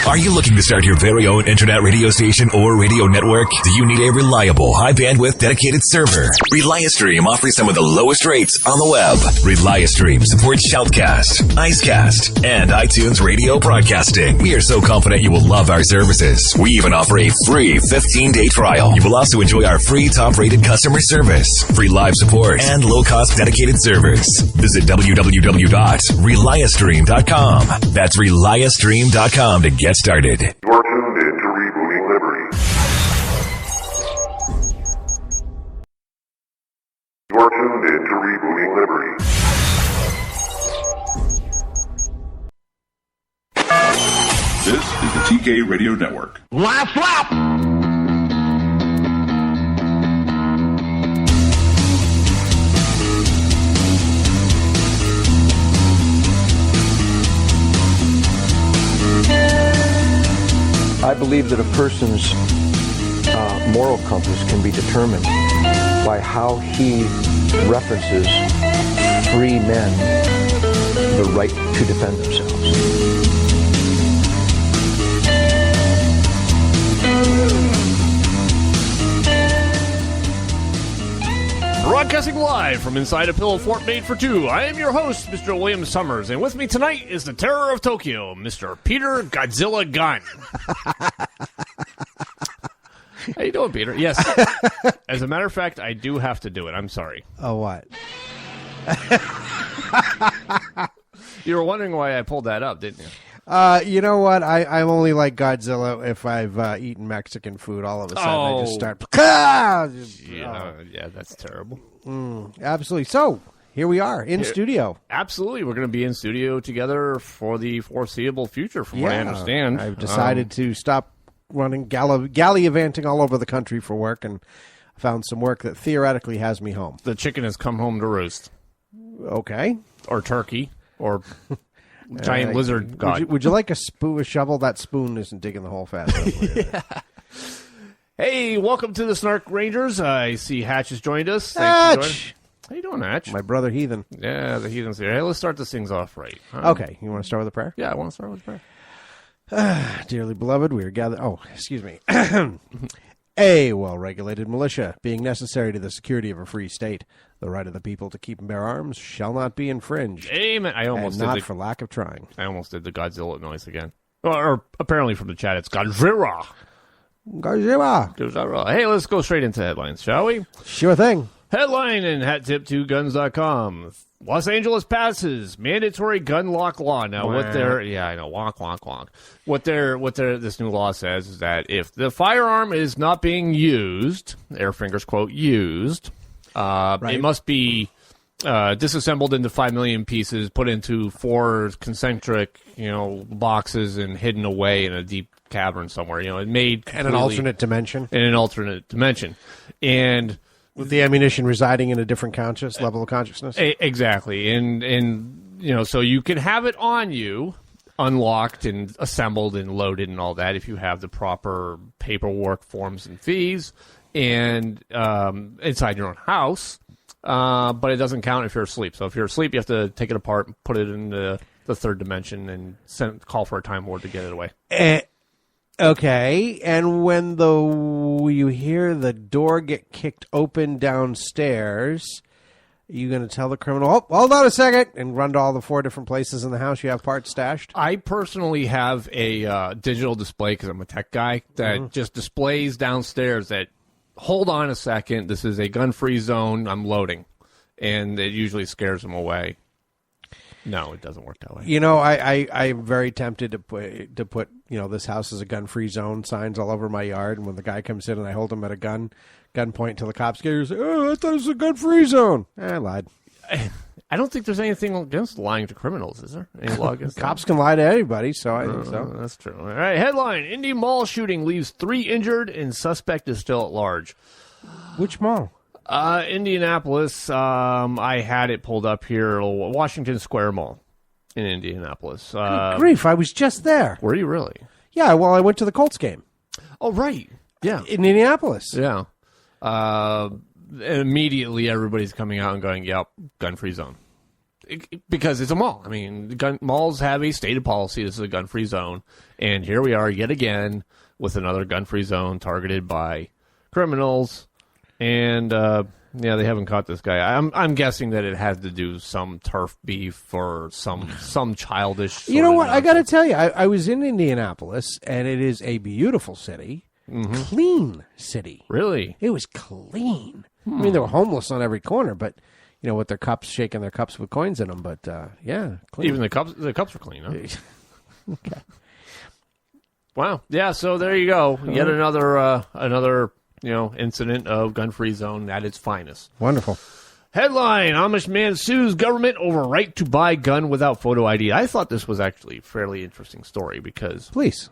Are you looking to start your very own internet radio station or radio network? Do you need a reliable, high-bandwidth, dedicated server? Reliastream offers some of the lowest rates on the web. Reliastream supports Shoutcast, Icecast, and iTunes radio broadcasting. We are so confident you will love our services. We even offer a free 15-day trial. You will also enjoy our free top-rated customer service, free live support, and low-cost dedicated servers. Visit www.reliastream.com. That's reliastream.com to get started. You're tuned in to Rebooting Liberty. You're tuned in to Rebooting Liberty. This is the TK Radio Network. Last lap! I believe that a person's moral compass can be determined by how he references free men the right to defend themselves. Broadcasting live from inside a pillow fort made for two, I am your host, Mr. William Summers, and with me tonight is the terror of Tokyo, Mr. Peter Godzilla Gunn. How you doing, Peter? Yes. As a matter of fact, I do have to do it. I'm sorry. Oh, what? You were wondering why I pulled that up, didn't you? You know what? I'm only like Godzilla if I've eaten Mexican food. All of a sudden, I just start. Yeah, that's terrible. Absolutely. So here we are in studio. Absolutely, we're going to be in studio together for the foreseeable future, from what I understand. I've decided to stop running gallivanting all over the country for work, and found some work that theoretically has me home. The chicken has come home to roost. Okay. Or turkey, or giant lizard god. Would you like a shovel? That spoon isn't digging the hole fast enough. Yeah. Hey, welcome to the Snark Rangers. I see Hatch has joined us. Thanks for joining. How you doing, Hatch? My brother Heathen. Yeah, the Heathen's here. Hey, let's start this things off right. Okay, you want to start with a prayer? Yeah, I want to start with a prayer. Dearly beloved, we are gathered. Oh, excuse me. A well-regulated militia, being necessary to the security of a free state, the right of the people to keep and bear arms shall not be infringed. Amen. I almost and did not for lack of trying. I almost did the Godzilla noise again. Or apparently from the chat, it's Godzilla. Godzilla. Hey, let's go straight into headlines, shall we? Sure thing. Headline in hattip2guns.com. Los Angeles passes mandatory gun lock law. Now, what they're, I know, wonk. What this new law says is that if the firearm is not being used, air fingers quote, used, it must be disassembled into 5 million pieces, put into 4 concentric, boxes and hidden away in a deep cavern somewhere. Made in an alternate dimension. And with the ammunition residing in a different level of consciousness. Exactly. And so you can have it on you, unlocked and assembled and loaded and all that if you have the proper paperwork, forms, and fees, and inside your own house. But it doesn't count if you're asleep. So if you're asleep, you have to take it apart, put it in the third dimension, and call for a Time Lord to get it away. Okay, and when you hear the door get kicked open downstairs, are you going to tell the criminal, oh, hold on a second, and run to all the 4 different places in the house you have parts stashed? I personally have a digital display, because I'm a tech guy, that just displays downstairs that, hold on a second, this is a gun-free zone, I'm loading. And it usually scares them away. No, it doesn't work that way. I'm very tempted to put this house is a gun-free zone signs all over my yard, and when the guy comes in and I hold him at a gunpoint until the cops get here, say, oh, I thought it was a gun-free zone. I lied. I don't think there's anything against lying to criminals, is there? Any law against Cops can lie to anybody, so I think so. That's true. All right, headline, Indy Mall shooting leaves 3 injured and suspect is still at large. Which mall? Indianapolis. I had it pulled up here. Washington Square Mall in Indianapolis. Good grief, I was just there. Were you really? Yeah, well, I went to the Colts game. Oh, right. Yeah. In Indianapolis. Yeah. Immediately, everybody's coming out and going, yep, gun-free zone. because it's a mall. I mean, malls have a stated policy. This is a gun-free zone, and here we are yet again with another gun-free zone targeted by criminals. And they haven't caught this guy. I'm guessing that it had to do some turf beef or some childish. You know what? I got to tell you, I was in Indianapolis, and it is a beautiful city, clean city. Really? It was clean. I mean, there were homeless on every corner, but with their cups, shaking their cups with coins in them. But clean. Even the cups were clean. Huh? Okay. Wow. Yeah. So there you go. Yet another incident of gun-free zone at its finest. Wonderful. Headline: Amish man sues government over right to buy gun without photo ID. I thought this was actually a fairly interesting story because Please.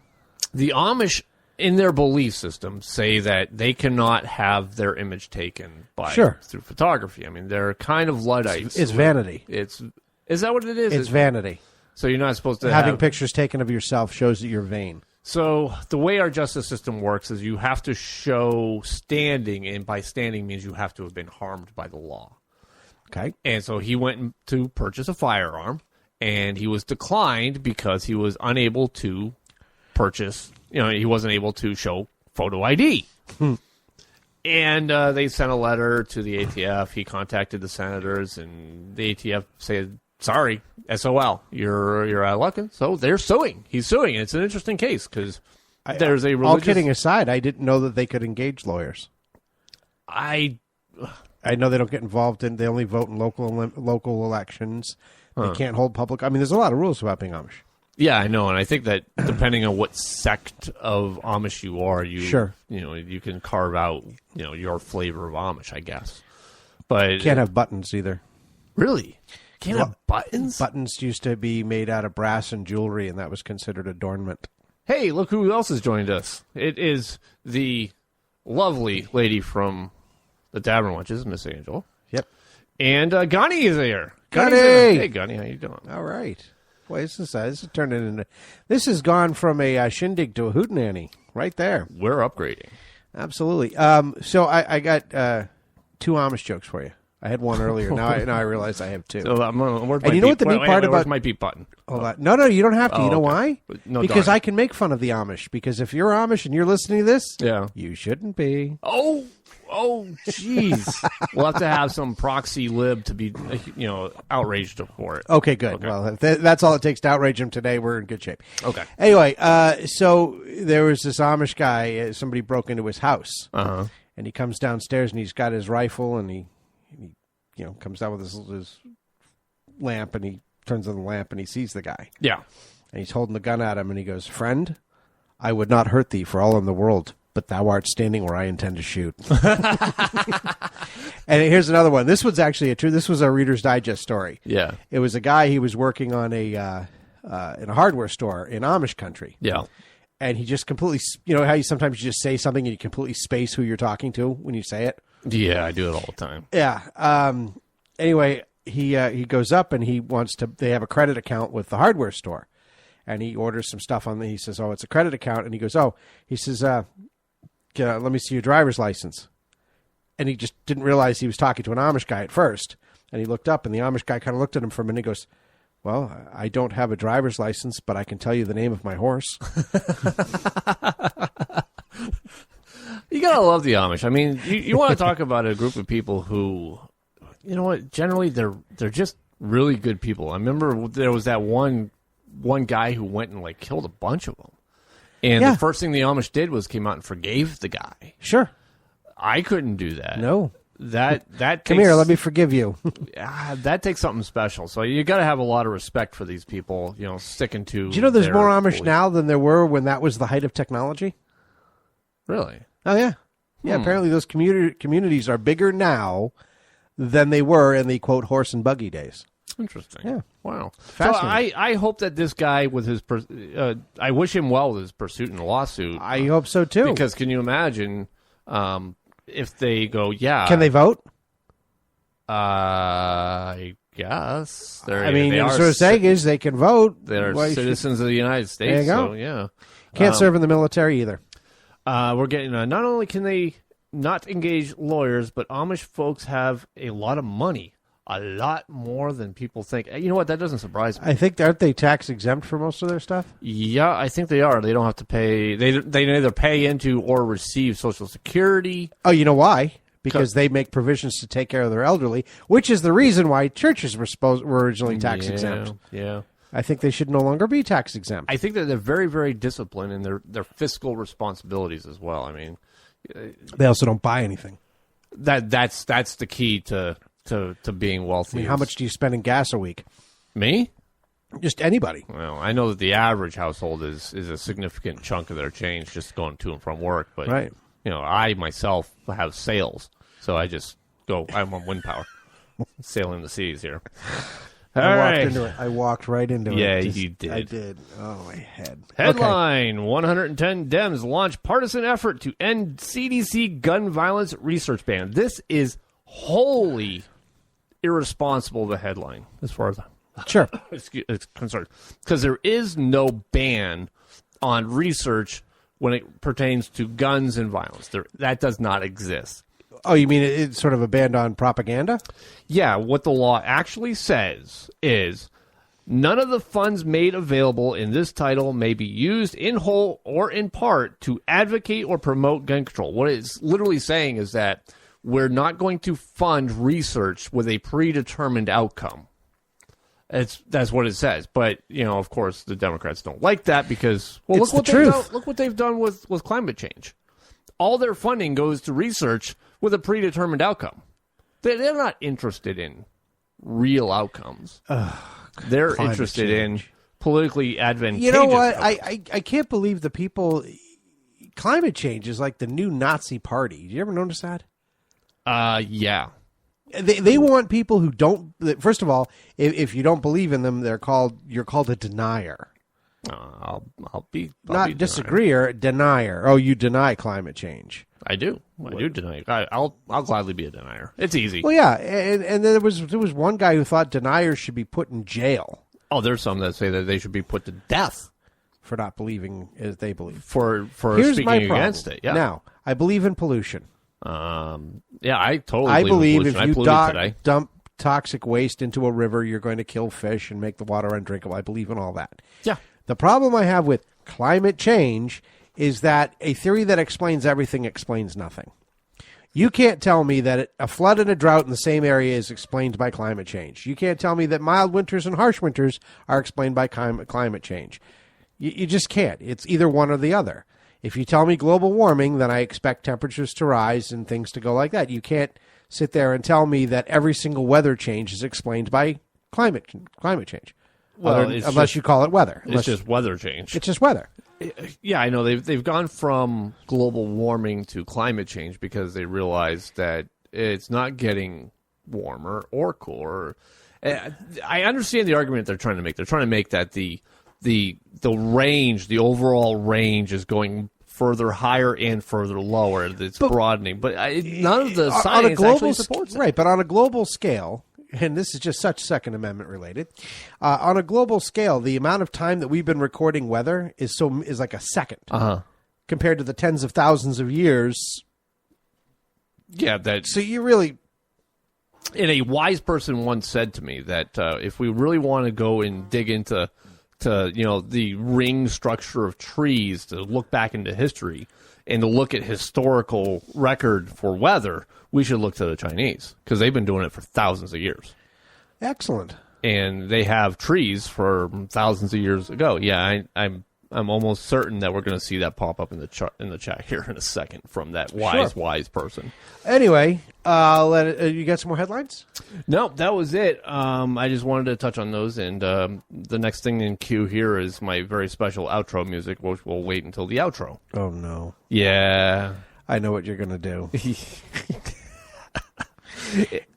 the Amish, in their belief system, say that they cannot have their image taken through photography. I mean, they're kind of Luddites. It's vanity. Is that what it is? It's vanity. So you're not supposed to Having pictures taken of yourself shows that you're vain. So the way our justice system works is you have to show standing, and by standing means you have to have been harmed by the law. Okay. And so he went to purchase a firearm, and he was declined because he was unable to purchase, he wasn't able to show photo ID. And they sent a letter to the ATF. He contacted the senators, and the ATF said, sorry, SOL, you're out of luck. So they're suing. He's suing. It's an interesting case because there's a religious... All kidding aside, I didn't know that they could engage lawyers. I know they don't get involved in. They only vote in local elections. They can't hold public. I mean, there's a lot of rules about being Amish. Yeah, I know, and I think that depending on what sect of Amish you are, you can carve out your flavor of Amish, I guess. But can't have buttons either. Really? Can't have buttons? Buttons used to be made out of brass and jewelry, and that was considered adornment. Hey, look who else has joined us. It is the lovely lady from the Tavern Lunches, Miss Angel. Yep. And Gunny is here. Gunny! Hey, Gunny, how you doing? All right. Boy, this is turning into... This has gone from a shindig to a hootenanny right there. We're upgrading. Absolutely. So I got 2 Amish jokes for you. I had one earlier. Now I realize I have 2. So and you know what the neat part about my beat button? No, you don't have to. You know okay. why? No, because darn. I can make fun of the Amish. Because if you're Amish and you're listening to this, you shouldn't be. Oh, jeez. We'll have to have some proxy lib to be, outraged for it. Okay, good. Okay. Well, if that's all it takes to outrage him today, we're in good shape. Okay. Anyway, so there was this Amish guy. Somebody broke into his house, and he comes downstairs and he's got his rifle and he comes down with his lamp and he turns on the lamp and he sees the guy. Yeah. And he's holding the gun at him and he goes, "Friend, I would not hurt thee for all in the world, but thou art standing where I intend to shoot." And here's another one. This was actually this was a Reader's Digest story. Yeah. It was a guy, he was working on in a hardware store in Amish country. Yeah. And he just completely, how you sometimes you just say something and you completely space who you're talking to when you say it? Yeah, I do it all the time. Yeah. Anyway, he goes up and they have a credit account with the hardware store. And he orders some stuff he says, "Oh, it's a credit account." And he goes, he says, "Let me see your driver's license." And he just didn't realize he was talking to an Amish guy at first. And he looked up and the Amish guy kind of looked at him for a minute and he goes, "Well, I don't have a driver's license, but I can tell you the name of my horse." You gotta love the Amish. I mean, you want to talk about a group of people who, generally they're just really good people. I remember there was that one guy who went and killed a bunch of them, and the first thing the Amish did was came out and forgave the guy. Sure, I couldn't do that. No, that come here, let me forgive you. That takes something special. So you got to have a lot of respect for these people. Sticking to. Do you know there's more Amish now than there were when that was the height of technology? Really? Oh, yeah. Yeah, apparently those communities are bigger now than they were in the, quote, horse and buggy days. Interesting. Yeah. Wow. So Fascinating. I hope that this guy with his I wish him well with his pursuit and lawsuit. I hope so, too. Because can you imagine if they go, yeah. Can they vote? I guess. What I'm saying is they can vote. They're citizens of the United States. There you go. So, yeah. Can't serve in the military either. We're getting not only can they not engage lawyers, but Amish folks have a lot of money a lot more than people think. You know what? That doesn't surprise me. I think, aren't they tax exempt for most of their stuff? Yeah, I think they are. They don't have to pay. They neither pay into or receive Social Security. Oh, you know why? Because they make provisions to take care of their elderly, which is the reason why churches were originally tax exempt. Yeah. I think they should no longer be tax exempt. I think that they're very, very disciplined in their fiscal responsibilities as well. I mean, They also don't buy anything. that's the key to being wealthy. I mean, how much do you spend in gas a week? Me? Just anybody. Well, I know that the average household is a significant chunk of their change just going to and from work. But Right. I myself have sails, so I just go. I'm on wind power, sailing the seas here. I walked right into it. Yeah, you did. I did. Oh, my head. Headline: 110 Dems launch partisan effort to end CDC gun violence research ban. This is wholly irresponsible, the headline, as far as Sure. it's concerned. Because there is no ban on research when it pertains to guns and violence. That does not exist. Oh, you mean it's sort of a ban on propaganda? Yeah, what the law actually says is none of the funds made available in this title may be used in whole or in part to advocate or promote gun control. What it's literally saying is that we're not going to fund research with a predetermined outcome. That's what it says. But, of course, the Democrats don't like that because, well, It's the truth. Look what they've done with climate change. All their funding goes to research with a predetermined outcome. They're not interested in real outcomes. They're climate interested change. in politically advantageous You know what? outcomes. I can't believe the people. Climate change is like the new Nazi party. Did you ever notice that? Yeah. They want people who don't. First of all, if you don't believe in them, you're called a denier. I'll be Not disagreeer, denier. Oh, you deny climate change. I do. I do deny. I'll gladly be a denier. It's easy. Well, yeah, and there was one guy who thought deniers should be put in jail Oh, there's some that say that they should be put to death for not believing as they believe. for Here's speaking my problem. against it. Yeah. Now, I believe in pollution. Yeah, I totally. I believe in if pollution. you I polluted today. dump toxic waste into a river, you're going to kill fish and make the water undrinkable. I believe in all that. Yeah. The problem I have with climate change is that a theory that explains everything explains nothing. You can't tell me that a flood and a drought in the same area is explained by climate change. You can't tell me that mild winters and harsh winters are explained by climate change. You just can't. It's either one or the other. If you tell me global warming, then I expect temperatures to rise and things to go like that. You can't sit there and tell me that every single weather change is explained by climate change. Well, Unless you call it weather. It's just weather change. It's just weather. Yeah, I know they've gone from global warming to climate change because they realize that it's not getting warmer or cooler. I understand the argument they're trying to make. They're trying to make that the range, the overall range, is going further higher and further lower. It's broadening, but none of the science actually supports it. Right, but on a global scale, and this is just such Second Amendment related, on a global scale, the amount of time that we've been recording weather is like a second compared to the tens of thousands of years. Yeah, So you really. And a wise person once said to me that if we really want to go and dig into the ring structure of trees, to look back into history and to look at historical record for weather, we should look to the Chinese because they've been doing it for thousands of years. Excellent. And they have trees for thousands of years ago. Yeah, I'm almost certain that we're going to see that pop up in the chat here in a second from that wise person. Anyway, you got some more headlines? No, that was it. I just wanted to touch on those, and the next thing in queue here is my very special outro music, which we'll wait until the outro. Oh, no. Yeah. I know what you're going to do.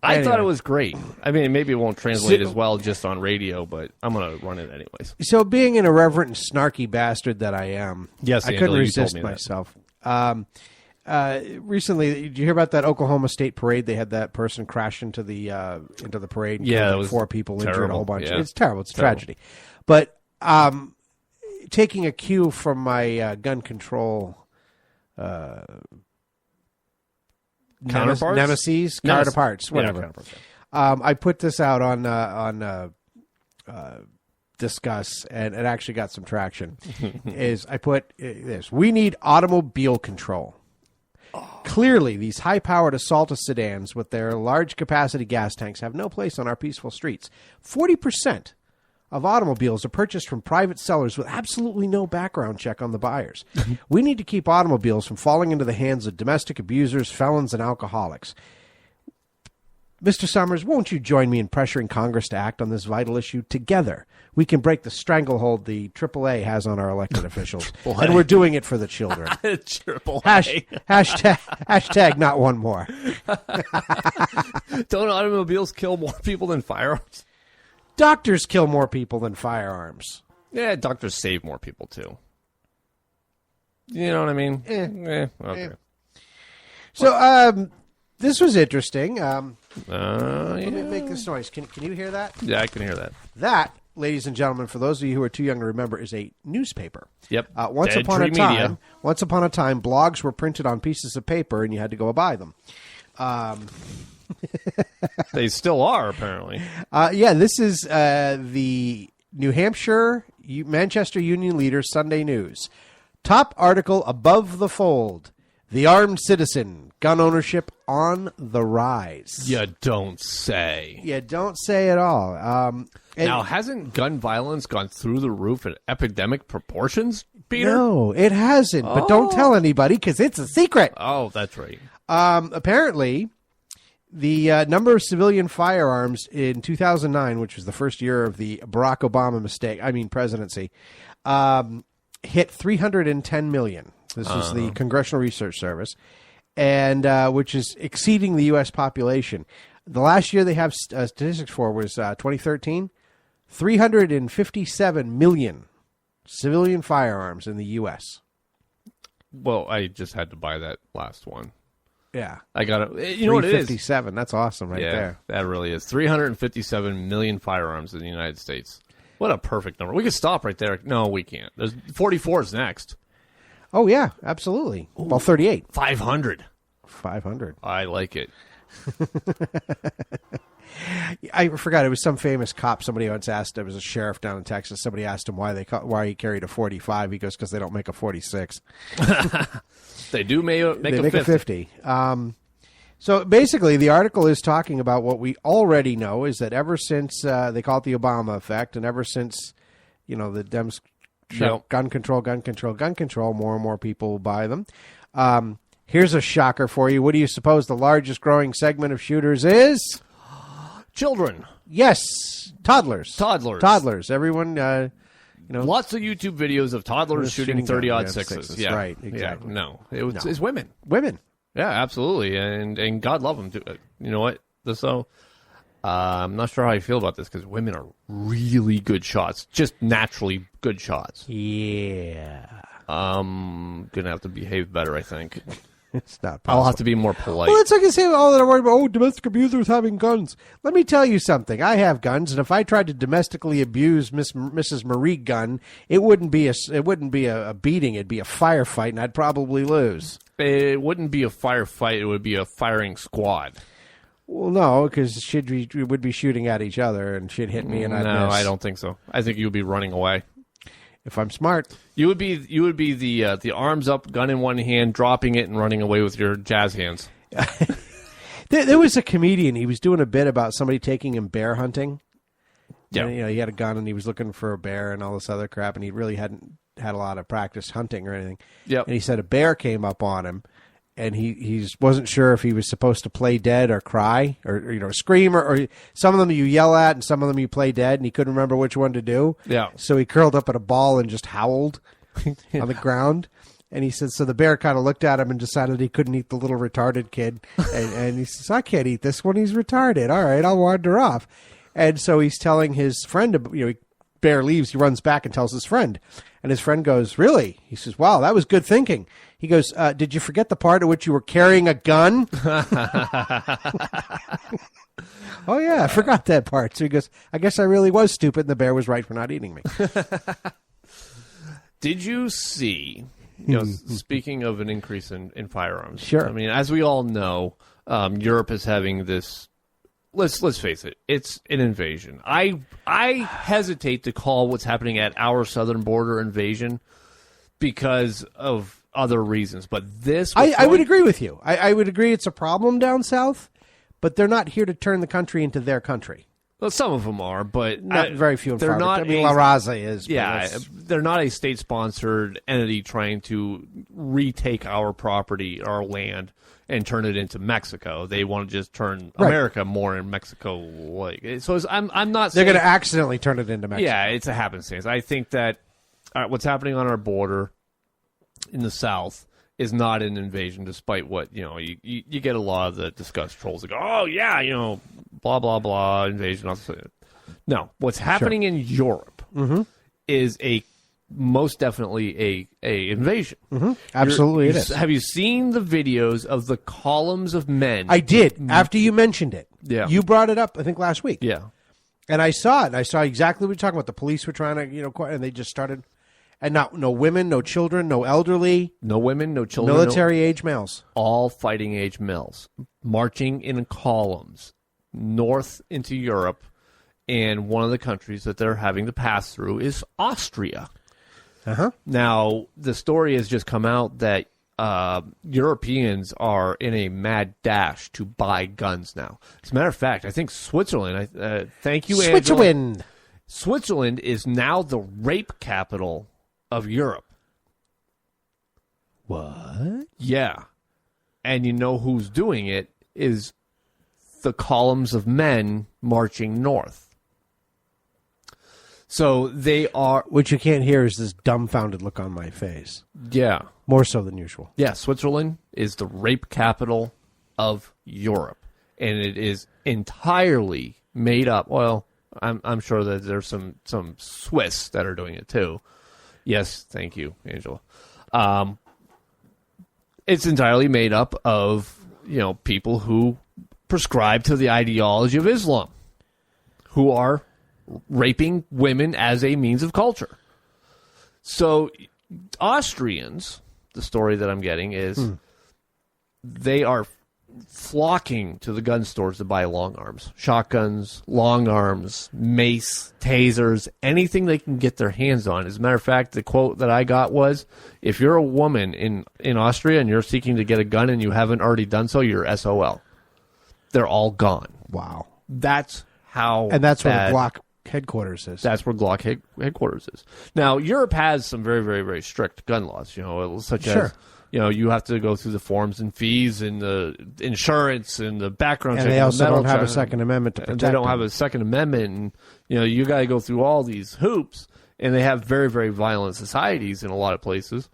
I thought it was great. I mean, maybe it won't translate as well just on radio, but I'm going to run it anyways. So being an irreverent and snarky bastard that I am, Yes, I Angela, couldn't you told resist me that. myself. Recently, did you hear about that Oklahoma State parade? They had that person crash into the parade. And Yeah, killed it was 4 people, injured a terrible. whole bunch. Yeah. It's terrible. It's a Terrible. tragedy. But taking a cue from my gun control Counterparts? nemesis, counterparts, whatever. Yeah, counterparts, I put this out on Discuss, and it actually got some traction. I put this: we need automobile control. Clearly, these high-powered assault sedans with their large-capacity gas tanks have no place on our peaceful streets. 40% of automobiles are purchased from private sellers with absolutely no background check on the buyers. We need to keep automobiles from falling into the hands of domestic abusers, felons, and alcoholics. Mr. Summers, won't you join me in pressuring Congress to act on this vital issue? Together, we can break the stranglehold the AAA has on our elected officials. And we're doing it for the children. Hashtag not one more. Don't automobiles kill more people than firearms? Doctors kill more people than firearms. Yeah, doctors save more people, too. You know what I mean? Okay. So, this was interesting. Let me make this noise. Can you hear that? Yeah, I can hear that. That, ladies and gentlemen, for those of you who are too young to remember, is a newspaper. Yep. Once upon a time, blogs were printed on pieces of paper, and you had to go buy them. They still are, apparently. Yeah, this is the New Hampshire Manchester Union Leader Sunday News. Top article above the fold. The armed citizen, gun ownership on the rise. You don't say. You don't say at all. Now, hasn't gun violence gone through the roof at epidemic proportions, Peter? No, it hasn't. But don't tell anybody because it's a secret. Oh, that's right. Apparently, the number of civilian firearms in 2009, which was the first year of the Barack Obama presidency, hit 310 million. This is the Congressional Research Service, and which is exceeding the U.S. population. The last year they have statistics for was 2013, 357 million civilian firearms in the U.S. Well, I just had to buy that last one. Yeah. I got it. You know what it is? 357. That's awesome right there. That really is. 357 million firearms in the United States. What a perfect number. We could stop right there. No, we can't. There's 44 is next. Oh, yeah, absolutely. Ooh. Well, 38. 500. 500. I like it. I forgot. It was some famous cop. Somebody once asked, it was a sheriff down in Texas. Somebody asked him why he carried a 45. He goes, because they don't make a 46. They do make a 50. So basically, the article is talking about what we already know is that ever since they call it the Obama effect, and ever since, the Dems gun control, more and more people buy them. Here's a shocker for you. What do you suppose the largest growing segment of shooters is? Children. Yes, toddlers. Toddlers. Everyone, lots of YouTube videos of toddlers shooting 30-aught sixes. Yeah, right. Exactly. Yeah, no, it's women. Women. Yeah, absolutely, and God love them too. You know what? So I'm not sure how I feel about this because women are really good shots, just naturally good shots. Yeah. I'm gonna have to behave better, I think. It's not possible. I'll have to be more polite. Well, it's like I say, all that I'm worried about, domestic abusers having guns. Let me tell you something. I have guns, and if I tried to domestically abuse Mrs. Marie Gunn, it wouldn't be a beating. It'd be a firefight, and I'd probably lose. It wouldn't be a firefight. It would be a firing squad. Well, no, because we would be shooting at each other, and she'd hit me, and I'd miss. No, I don't think so. I think you would be running away. If I'm smart, you would be the arms up, gun in one hand, dropping it and running away with your jazz hands. There was a comedian. He was doing a bit about somebody taking him bear hunting. Yeah, and, he had a gun and he was looking for a bear and all this other crap, and he really hadn't had a lot of practice hunting or anything. Yeah, and he said a bear came up on him, and he wasn't sure if he was supposed to play dead or cry or scream or some of them you yell at and some of them you play dead, and he couldn't remember which one to do. Yeah. So he curled up in a ball and just howled on the ground. And he said, so the bear kind of looked at him and decided he couldn't eat the little retarded kid. And he says, I can't eat this one. He's retarded. All right, I'll wander off. And so he's telling his friend, bear leaves, he runs back and tells his friend. And his friend goes, really? He says, wow, that was good thinking. He goes, did you forget the part at which you were carrying a gun? Oh, yeah, I forgot that part. So he goes, I guess I really was stupid, and the bear was right for not eating me. Did you see, speaking of an increase in firearms? Sure. I mean, as we all know, Europe is having this let's face it, it's an invasion. I hesitate to call what's happening at our southern border invasion because of other reasons. But this, I would agree with you. I would agree it's a problem down south, but they're not here to turn the country into their country. Well, some of them are, but Not very few and they're far. not. I mean, La Raza is. but Yeah, it's- they're not a state-sponsored entity trying to retake our property, our land, and turn it into Mexico. They want to just turn Right. America more in Mexico-like. So I'm not they're saying... going to accidentally turn it into Mexico. Yeah, it's a happenstance. I think that what's happening on our border in the South is not an invasion, despite what, you get a lot of the disgust trolls that go, oh, yeah, blah, blah, blah, invasion. No, what's happening in Europe is most definitely a invasion. Absolutely, it is. Have you seen the videos of the columns of men? I did after you mentioned it. Yeah. You brought it up, I think, last week. Yeah. And I saw it. I saw exactly what you're talking about. The police were trying to, and they just started, and no women, no children, no elderly, No women, no children. military age males. All fighting age males marching in columns north into Europe, and one of the countries that they're having to pass through is Austria. Now, the story has just come out that Europeans are in a mad dash to buy guns now. As a matter of fact, I think Switzerland, thank you, Angela. Switzerland. Switzerland is now the rape capital of Europe. What? Yeah. And you know who's doing it is the columns of men marching north. So they are, What you can't hear is this dumbfounded look on my face. yeah. More so than usual. Yeah, Switzerland is the rape capital of Europe. And it is entirely made up. Well, I'm sure that there's some Swiss that are doing it too. Yes, thank you, Angela. It's entirely made up of, people who prescribe to the ideology of Islam, who are raping women as a means of culture. So Austrians, the story that I'm getting is they are flocking to the gun stores to buy long arms, shotguns, long arms, mace, tasers, anything they can get their hands on. As a matter of fact, the quote that I got was, if you're a woman in Austria and you're seeking to get a gun and you haven't already done so, you're SOL. They're all gone. Wow. That's how And that's where bad- the Glock headquarters is. That's where Glock headquarters is. Now, Europe has some very, very, very strict gun laws, such Sure. as, you have to go through the forms and fees and the insurance and the background check. and they also the metal don't have a check. Second Amendment to And protect they don't them. have a Second Amendment, and you got to go through all these hoops. And they have very, very violent societies in a lot of places.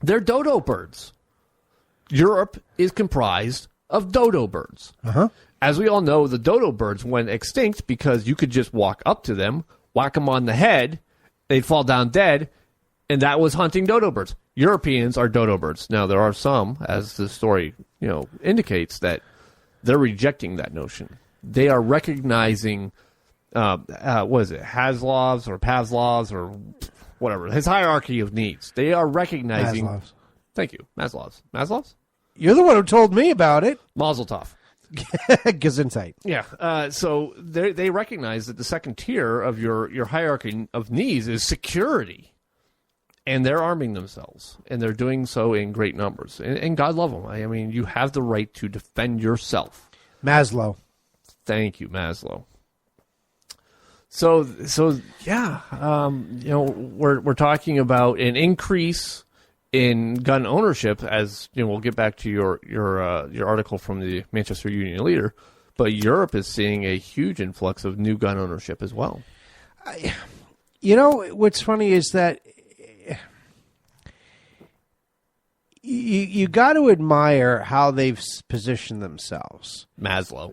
They're dodo birds. Europe is comprised of dodo birds. As we all know, the dodo birds went extinct because you could just walk up to them, whack them on the head, they'd fall down dead, and that was hunting dodo birds. Europeans are dodo birds. Now, there are some, as the story indicates, that they're rejecting that notion. They are recognizing, what is it, Haslow's or Pavlov's or whatever, his hierarchy of needs. They are recognizing... Maslow's. Thank you. Maslow's. Maslow's? You're the one who told me about it. Mazel tov. Gesundheit. Yeah. So they recognize that the second tier of your hierarchy of needs is security. And they're arming themselves. And they're doing so in great numbers. And God love them. I mean, you have the right to defend yourself. Maslow. Thank you, Maslow. So yeah, we're talking about an increase in gun ownership, as we'll get back to your article from the Manchester Union Leader, but Europe is seeing a huge influx of new gun ownership as well. What's funny is that you got to admire how they've positioned themselves. Maslow.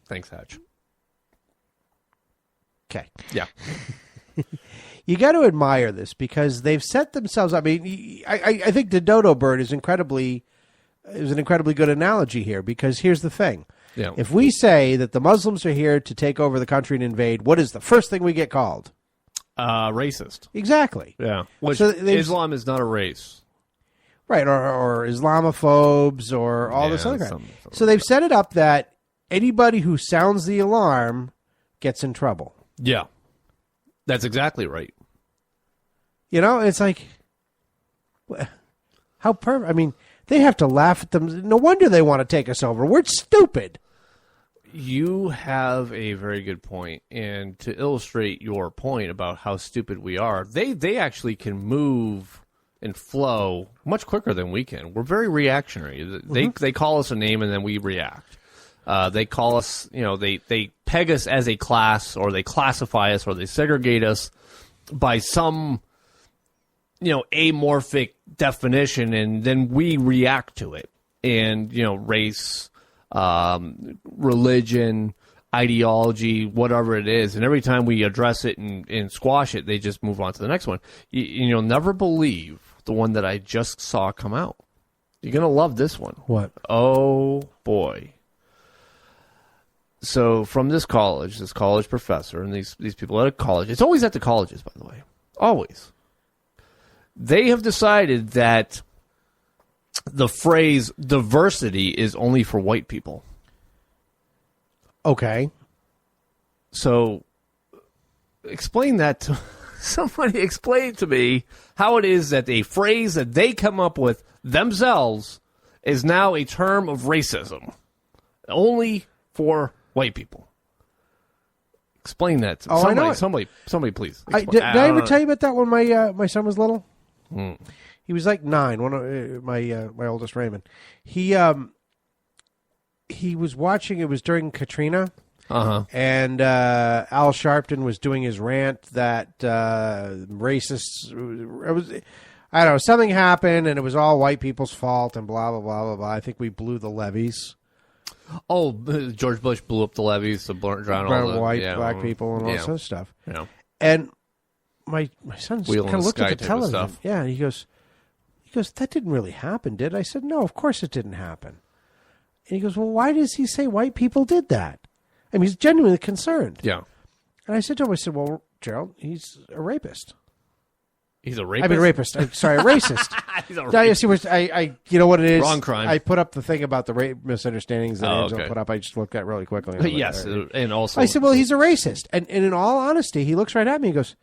Thanks, Hatch. Okay. Yeah. You got to admire this because they've set themselves. I mean, I think the dodo bird is an incredibly good analogy here, because here's the thing. Yeah. If we say that the Muslims are here to take over the country and invade, what is the first thing we get called? Racist. Exactly. Yeah. Which So they've- Islam is not a race. Right, or Islamophobes or all Yeah, this other crap. some- So they've set it up that anybody who sounds the alarm gets in trouble. Yeah. That's exactly right. You know, it's like, how perfect. I mean, they have to laugh at them. No wonder they want to take us over. We're stupid. You have a very good point. And to illustrate your point about how stupid we are, they actually can move and flow much quicker than we can. We're very reactionary. They call us a name and then we react. They call us, they peg us as a class, or they classify us, or they segregate us by some, amorphic definition, and then we react to it. And, race, religion, ideology, whatever it is. And every time we address it and squash it, they just move on to the next one. You'll never believe the one that I just saw come out. You're going to love this one. What? Oh, boy. So from this college professor, and these people at a college, it's always at the colleges, by the way, always. They have decided that the phrase diversity is only for white people. Okay. So explain that to somebody. Explain to me how it is that a phrase that they come up with themselves is now a term of racism only for white people. Explain that to I know it. somebody, please. Did I ever tell you about that when my son was little? He was like 9. One of my oldest, Raymond. He was watching. It was during Katrina, and Al Sharpton was doing his rant that racists. I don't know. Something happened, and it was all white people's fault, and blah blah blah blah blah. I think we blew the levees. Oh, George Bush blew up the levees to drown all the white, black people, and all sorts of stuff. Yeah. And my son kind of looked at the television. Stuff. Yeah, and he goes, that didn't really happen, did it? I said, no, of course it didn't happen. And he goes, well, why does he say white people did that? I mean, he's genuinely concerned. Yeah. And I said to him, well, Gerald, he's a rapist. He's a rapist? I mean, rapist. I'm sorry, a racist. He's a rapist. You know what it is? Wrong crime. I put up the thing about the rape misunderstandings that Angela put up. I just looked at really quickly. Yes, and also... I said, well, he's a racist. And in all honesty, he looks right at me and goes,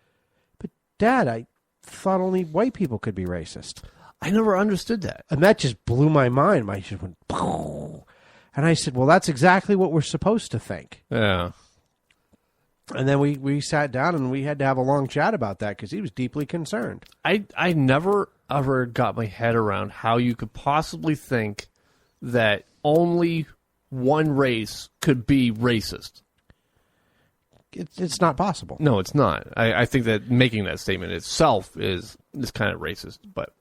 but Dad, I thought only white people could be racist. I never understood that. And that just blew my mind. My just went, Poof. And I said, well, that's exactly what we're supposed to think. Yeah. And then we sat down and we had to have a long chat about that because he was deeply concerned. I never ever got my head around how you could possibly think that only one race could be racist. It's not possible. No, it's not. I think that making that statement itself is kind of racist. But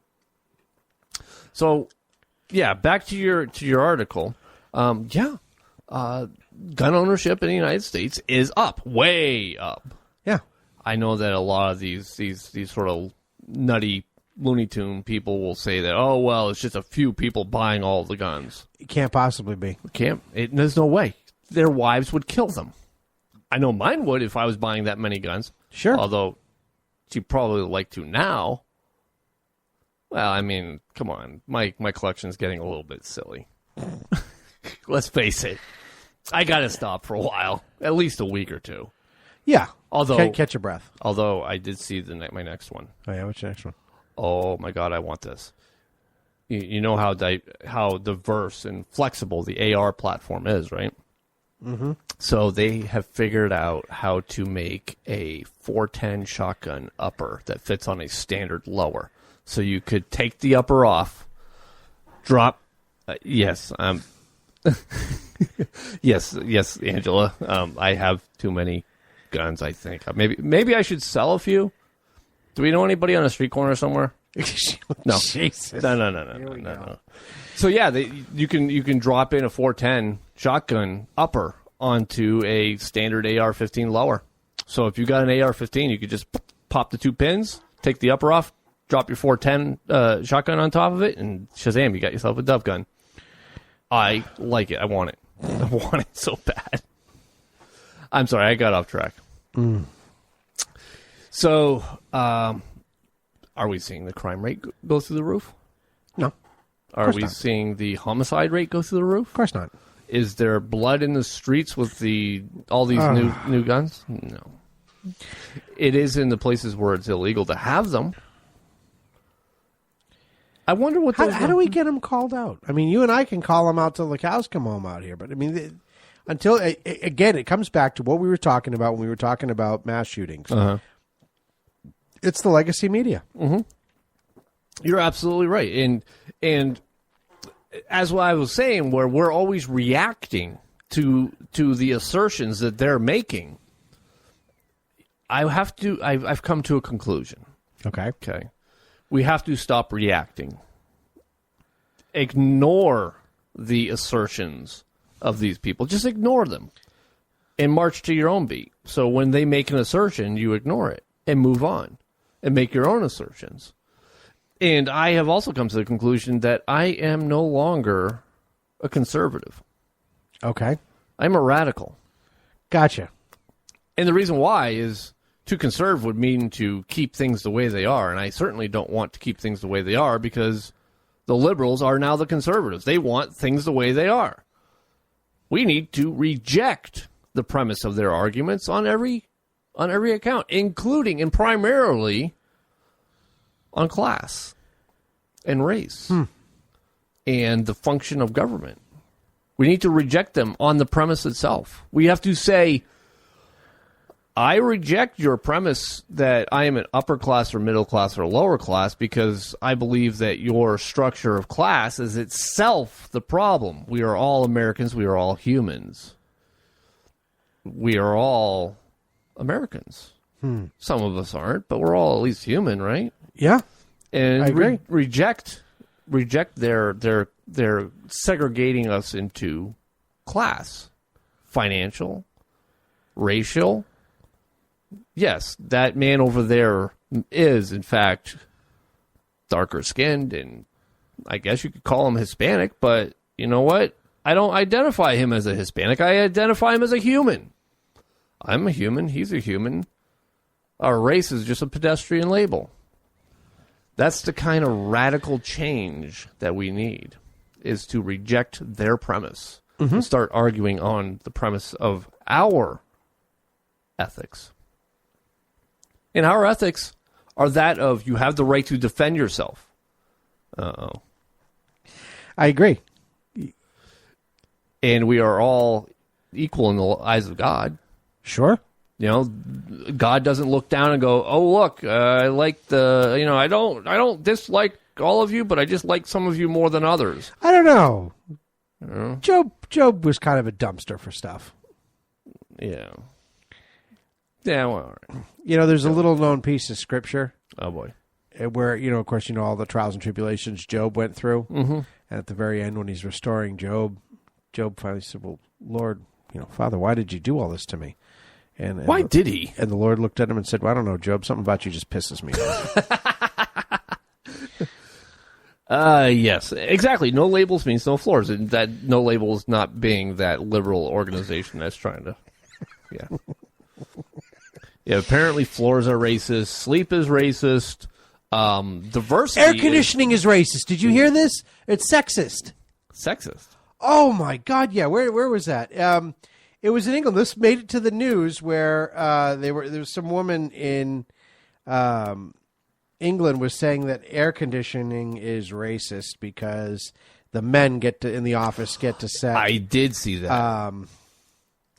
so, yeah, back to your article. Gun ownership in the United States is up, way up. Yeah, I know that a lot of these sort of nutty Looney Tune people will say that, oh well, it's just a few people buying all the guns. It can't possibly be. There's no way. Their wives would kill them. I know mine would if I was buying that many guns. Sure. Although she'd probably like to now. Well, I mean, come on. My collection's getting a little bit silly. Let's face it. I got to stop for a while. At least a week or two. Yeah. Although catch your breath. Although I did see my next one. Oh, yeah. What's your next one? Oh, my God. I want this. You know how diverse and flexible the AR platform is, right? Mm-hmm. So they have figured out how to make a 410 shotgun upper that fits on a standard lower. So you could take the upper off, drop. Yes, yes, Angela. I have too many guns. I think maybe I should sell a few. Do we know anybody on a street corner somewhere? No. Jesus. No. So yeah, you can drop in a 410 shotgun upper onto a standard AR-15 lower. So if you got an AR-15, you could just pop the two pins, take the upper off, drop your 410 shotgun on top of it, and shazam, you got yourself a dove gun. I like it. I want it. I want it so bad. I'm sorry, I got off track. So, are we seeing the crime rate go through the roof? No. Are we seeing the homicide rate go through the roof? Of course not. Is there blood in the streets with all these new guns? No. It is in the places where it's illegal to have them. I wonder what those How do we get them called out? I mean, you and I can call them out till the cows come home out here, but I mean, until again, it comes back to what we were talking about when we were talking about mass shootings. Uh-huh. It's the legacy media. Mm-hmm. You're absolutely right, and as what I was saying, where we're always reacting to the assertions that they're making, I've come to a conclusion. Okay. We have to stop reacting. Ignore the assertions of these people. Just ignore them and march to your own beat. So when they make an assertion, you ignore it and move on and make your own assertions. And I have also come to the conclusion that I am no longer a conservative. Okay. I'm a radical. Gotcha. And the reason why is to conserve would mean to keep things the way they are. And I certainly don't want to keep things the way they are because the liberals are now the conservatives. They want things the way they are. We need to reject the premise of their arguments on every account, including and primarily on class and race and the function of government. We need to reject them on the premise itself. We have to say, I reject your premise that I am an upper class or middle class or lower class because I believe that your structure of class is itself the problem. We are all Americans. We are all humans. We are all Americans. Some of us aren't, but we're all at least human, right? Yeah. And I agree. Reject their segregating us into class, financial, racial. Yes, that man over there is, in fact, darker skinned, and I guess you could call him Hispanic, but you know what? I don't identify him as a Hispanic. I identify him as a human. I'm a human. He's a human. Our race is just a pedestrian label. That's the kind of radical change that we need, is to reject their premise and start arguing on the premise of our ethics. And our ethics are that of you have the right to defend yourself. Uh-oh. I agree. And we are all equal in the eyes of God. Sure. You know, God doesn't look down and go, "Oh, look, I like I don't dislike all of you, but I just like some of you more than others." I don't know. You know? Job was kind of a dumpster for stuff. Yeah. Yeah, well, all right. You know, there's a little known piece of scripture Oh, boy. where, of course, all the trials and tribulations Job went through. Mm-hmm. And at the very end, when he's restoring Job finally said, "Well, Lord, Father, why did you do all this to me?" And why did he? And the Lord looked at him and said, "Well, I don't know, Job. Something about you just pisses me off." Yes, exactly. No labels means no floors. And that no labels not being that liberal organization that's trying to, yeah. Yeah, apparently floors are racist. Sleep is racist. Diversity. Air conditioning is racist. Did you hear this? It's sexist. Sexist. Oh my God! Yeah, where was that? It was in England. This made it to the news where there was some woman in England was saying that air conditioning is racist because the men in the office get to set. I did see that.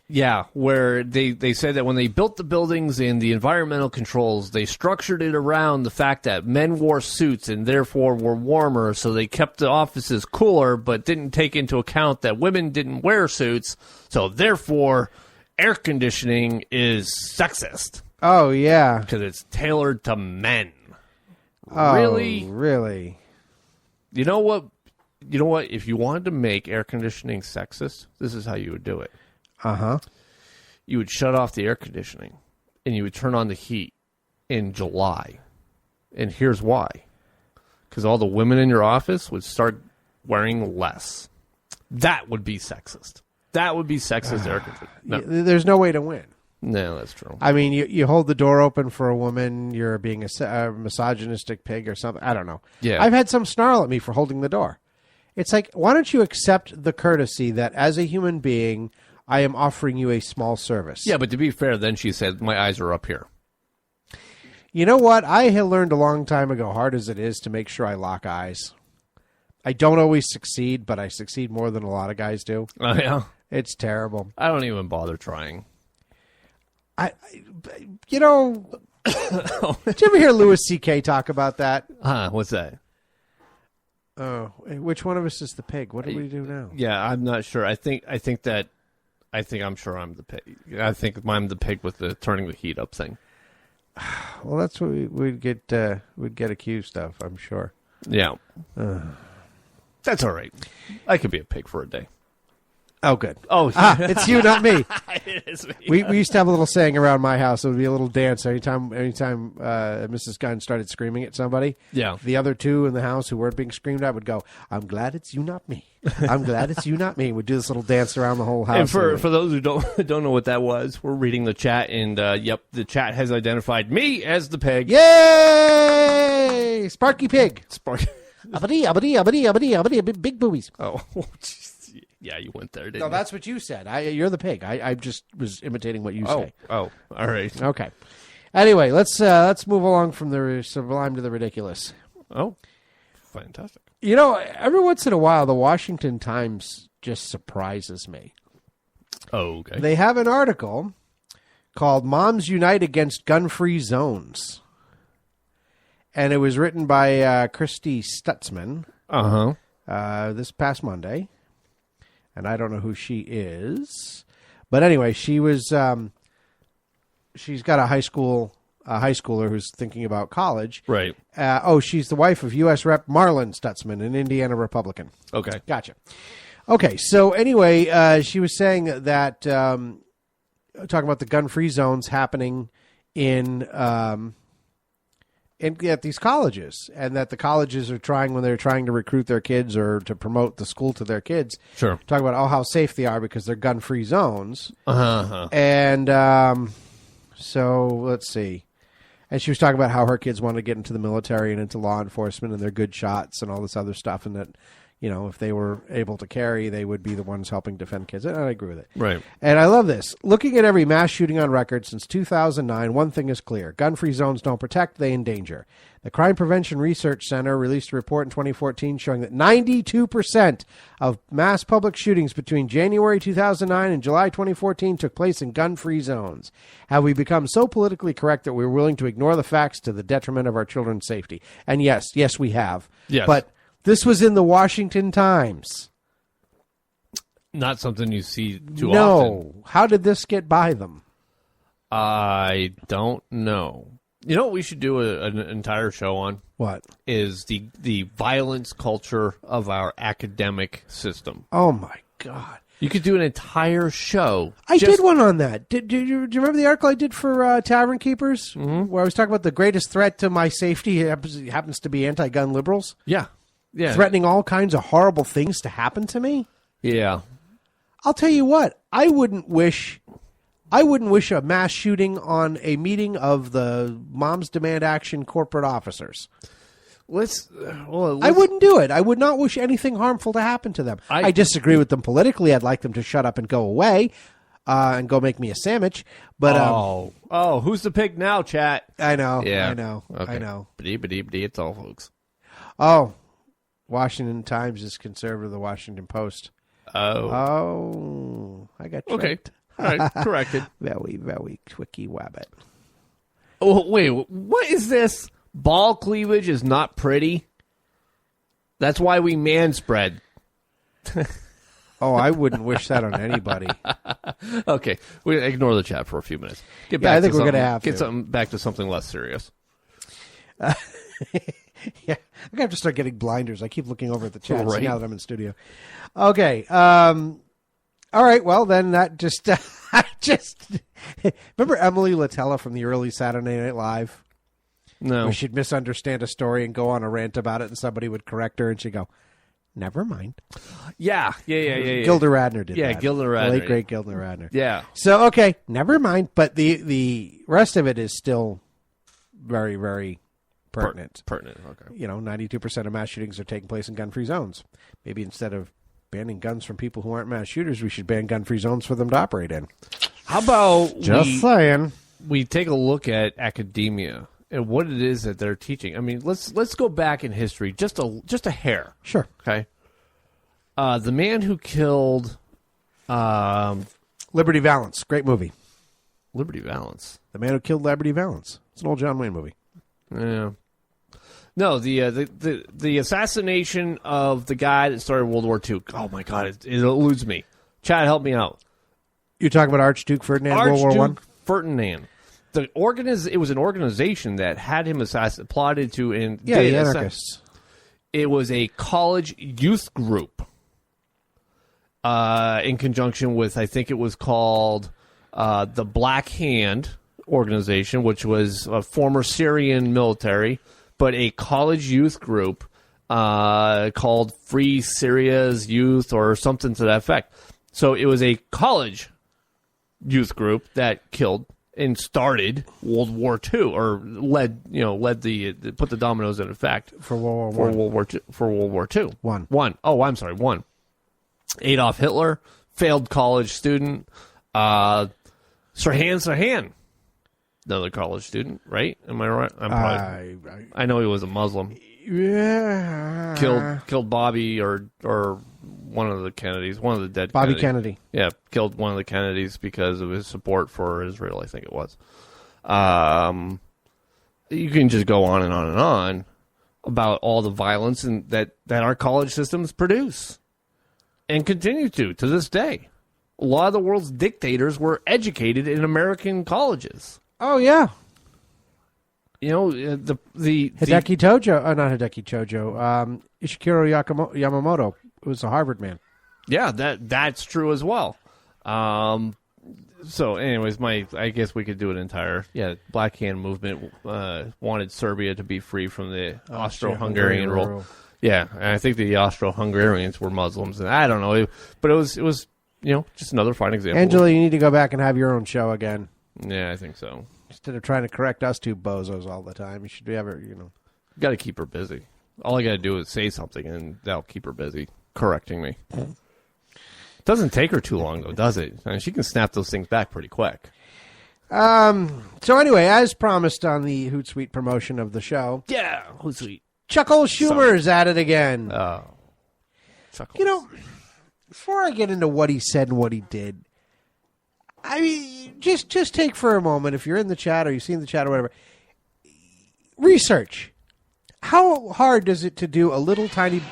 Yeah, where they said that when they built the buildings and the environmental controls, they structured it around the fact that men wore suits and therefore were warmer, so they kept the offices cooler, but didn't take into account that women didn't wear suits, so therefore air conditioning is sexist. Oh, yeah. Because it's tailored to men. Oh, Really? Really? You know what? If you wanted to make air conditioning sexist, this is how you would do it. Uh-huh. You would shut off the air conditioning and you would turn on the heat in July. And here's why. Because all the women in your office would start wearing less. That would be sexist. That would be sexist air conditioning. No. There's no way to win. No, that's true. I mean, you hold the door open for a woman, you're being a misogynistic pig or something. I don't know. Yeah. I've had some snarl at me for holding the door. It's like, why don't you accept the courtesy that as a human being, I am offering you a small service? Yeah, but to be fair, then she said, my eyes are up here. You know what? I had learned a long time ago, hard as it is, to make sure I lock eyes. I don't always succeed, but I succeed more than a lot of guys do. Oh, yeah? It's terrible. I don't even bother trying. You know, did you ever hear Louis C.K. talk about that? What's that? Oh, which one of us is the pig? What do we do now? Yeah, I'm not sure. I think I'm sure I'm the pig. I think I'm the pig with the turning the heat up thing. Well, that's what we'd get accused of, I'm sure. Yeah. That's all right. I could be a pig for a day. Oh, good. Oh, it's you, not me. It is me. We used to have a little saying around my house. It would be a little dance anytime Mrs. Gunn started screaming at somebody. Yeah. The other two in the house who weren't being screamed at would go, "I'm glad it's you, not me. I'm glad it's you, not me." We'd do this little dance around the whole house. And for those who don't know what that was, we're reading the chat, and yep, the chat has identified me as the pig. Yay! Sparky Pig. Spark. Abadi, big boobies. Oh, jeez. Yeah, you went there, didn't No, you? that's what you said. You're the pig. I just was imitating what you say. Oh, all right. Okay. Anyway, let's move along from the sublime to the ridiculous. Oh, fantastic. You know, every once in a while, the Washington Times just surprises me. Oh, okay. They have an article called "Moms Unite Against Gun-Free Zones," and it was written by Christy Stutzman this past Monday. And I don't know who she is, but anyway, she was. She's got a high schooler who's thinking about college. Right. She's the wife of U.S. Rep. Marlin Stutzman, an Indiana Republican. Okay. Gotcha. Okay, so anyway, she was saying that talking about the gun-free zones happening at these colleges, and that the colleges are trying, when they're trying to recruit their kids or to promote the school to their kids, Sure. talk about how safe they are because they're gun-free zones. Uh-huh. And so let's see. And she was talking about how her kids want to get into the military and into law enforcement, and they're good shots and all this other stuff, and that, you know, if they were able to carry, they would be the ones helping defend kids. And I agree with it. Right. And I love this. Looking at every mass shooting on record since 2009, one thing is clear. Gun-free zones don't protect, they endanger. The Crime Prevention Research Center released a report in 2014 showing that 92% of mass public shootings between January 2009 and July 2014 took place in gun-free zones. Have we become so politically correct that we're willing to ignore the facts to the detriment of our children's safety? And yes, we have. Yes. But this was in the Washington Times. Not something you see too often. No. How did this get by them? I don't know. You know what we should do an entire show on? What? Is the violence culture of our academic system. Oh, my God. You could do an entire show. I did one on that. Do you remember the article I did for Tavern Keepers? Mm-hmm. Where I was talking about the greatest threat to my safety happens to be anti-gun liberals? Yeah. Yeah. Threatening all kinds of horrible things to happen to me? Yeah. I'll tell you what. I wouldn't wish a mass shooting on a meeting of the Moms Demand Action corporate officers. I wouldn't do it. I would not wish anything harmful to happen to them. I disagree with them politically. I'd like them to shut up and go away and go make me a sandwich. But who's the pig now, chat? I know. Yeah. I know. Okay. I know. Ba-dee, it's all folks. Oh, Washington Times is conservative of the Washington Post. Oh, I got tricked. Okay. All right, corrected. Very, very tricky wabbit. Oh, wait, what is this? Ball cleavage is not pretty? That's why we manspread. Oh, I wouldn't wish that on anybody. Okay, we ignore the chat for a few minutes. I think we're going to have get something back to something less serious. Yeah, I'm going to have to start getting blinders. I keep looking over at the chat Right. now that I'm in studio. Okay. All right. Well, then that just, remember Emily Latella from the early Saturday Night Live? No. Where she'd misunderstand a story and go on a rant about it, and somebody would correct her, and she'd go, "Never mind." Yeah. Gilda Radner did that. Yeah, Gilda Radner. The late, great Gilda Radner. Yeah. So, okay, never mind. But the rest of it is still very, very pertinent. Pertinent, okay. 92% of mass shootings are taking place in gun-free zones. Maybe instead of banning guns from people who aren't mass shooters, we should ban gun-free zones for them to operate in. How about saying. we take a look at academia and what it is that they're teaching? I mean, let's go back in history just a hair. Sure. Okay. The man who killed Liberty Valance. Great movie. Liberty Valance. The Man Who Killed Liberty Valance. It's an old John Wayne movie. Yeah. No, the assassination of the guy that started World War II. Oh my God, it eludes me. Chad, help me out. You're talking about Archduke Ferdinand, World War One? Ferdinand. It was an organization that had him plotted to. The anarchists. It was a college youth group. In conjunction with, I think it was called the Black Hand organization, which was a former Syrian military, but a college youth group called Free Syria's Youth or something to that effect. So it was a college youth group that killed and started World War II, or led put the dominoes in effect for World War I. For World War II. One. Oh, I'm sorry, one. Adolf Hitler, failed college student. Sirhan Sirhan, another college student, right? Am I right? I know he was a Muslim. Yeah. Killed Bobby or one of the Kennedys, one of the dead Bobby Kennedy. Kennedy. Yeah, killed one of the Kennedys because of his support for Israel, I think it was. You can just go on and on and on about all the violence that our college systems produce and continue to this day. A lot of the world's dictators were educated in American colleges. Oh, yeah. The Hideki Tojo, not Hideki Tojo, Ishikuro Yamamoto was a Harvard man. Yeah, that's true as well. So, anyways, I guess we could do an entire Black Hand movement wanted Serbia to be free from the Austro-Hungarian rule. Yeah, and I think the Austro-Hungarians were Muslims, and I don't know, but it was just another fine example. Angela, you need to go back and have your own show again. Yeah, I think so. Instead of trying to correct us two bozos all the time, you should have her, Got to keep her busy. All I got to do is say something, and that'll keep her busy correcting me. Doesn't take her too long, though, does it? I mean, she can snap those things back pretty quick. So anyway, as promised on the Hootsuite promotion of the show, Yeah, Hootsuite. Chuckle Schumer's at it again. Chuckles. Before I get into what he said and what he did, I mean, just take for a moment, if you're in the chat or you've seen the chat or whatever, research. How hard is it to do a little tiny...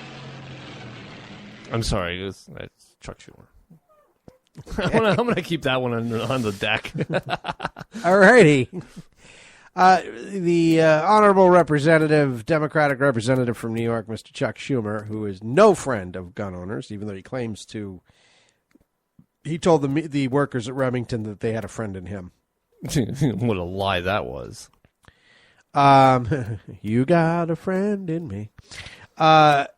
I'm sorry, that's Chuck Schumer. I'm gonna keep that one on the deck. All righty. The honorable representative, Democratic representative from New York, Mr. Chuck Schumer, who is no friend of gun owners, even though he claims to. He told the workers at Remington that they had a friend in him. What a lie that was. You got a friend in me. What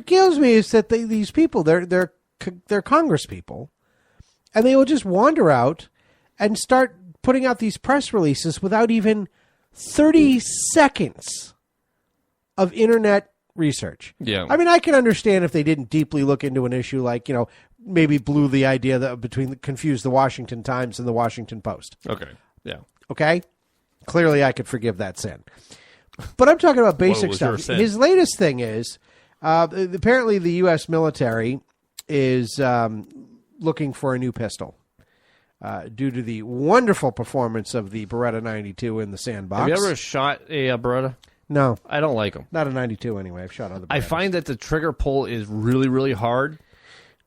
kills me is that these people, they're Congress people, and they will just wander out and start putting out these press releases without even 30 seconds of internet research. Yeah. I mean, I can understand if they didn't deeply look into an issue like, maybe blew the idea that confused the Washington Times and the Washington Post. Okay. Yeah. Okay? Clearly I could forgive that sin. But I'm talking about basic stuff. His latest thing is, apparently the U.S. military is looking for a new pistol due to the wonderful performance of the Beretta 92 in the sandbox. Have you ever shot a Beretta? No. I don't like them. Not a 92 anyway. I've shot other Berettas. I find that the trigger pull is really, really hard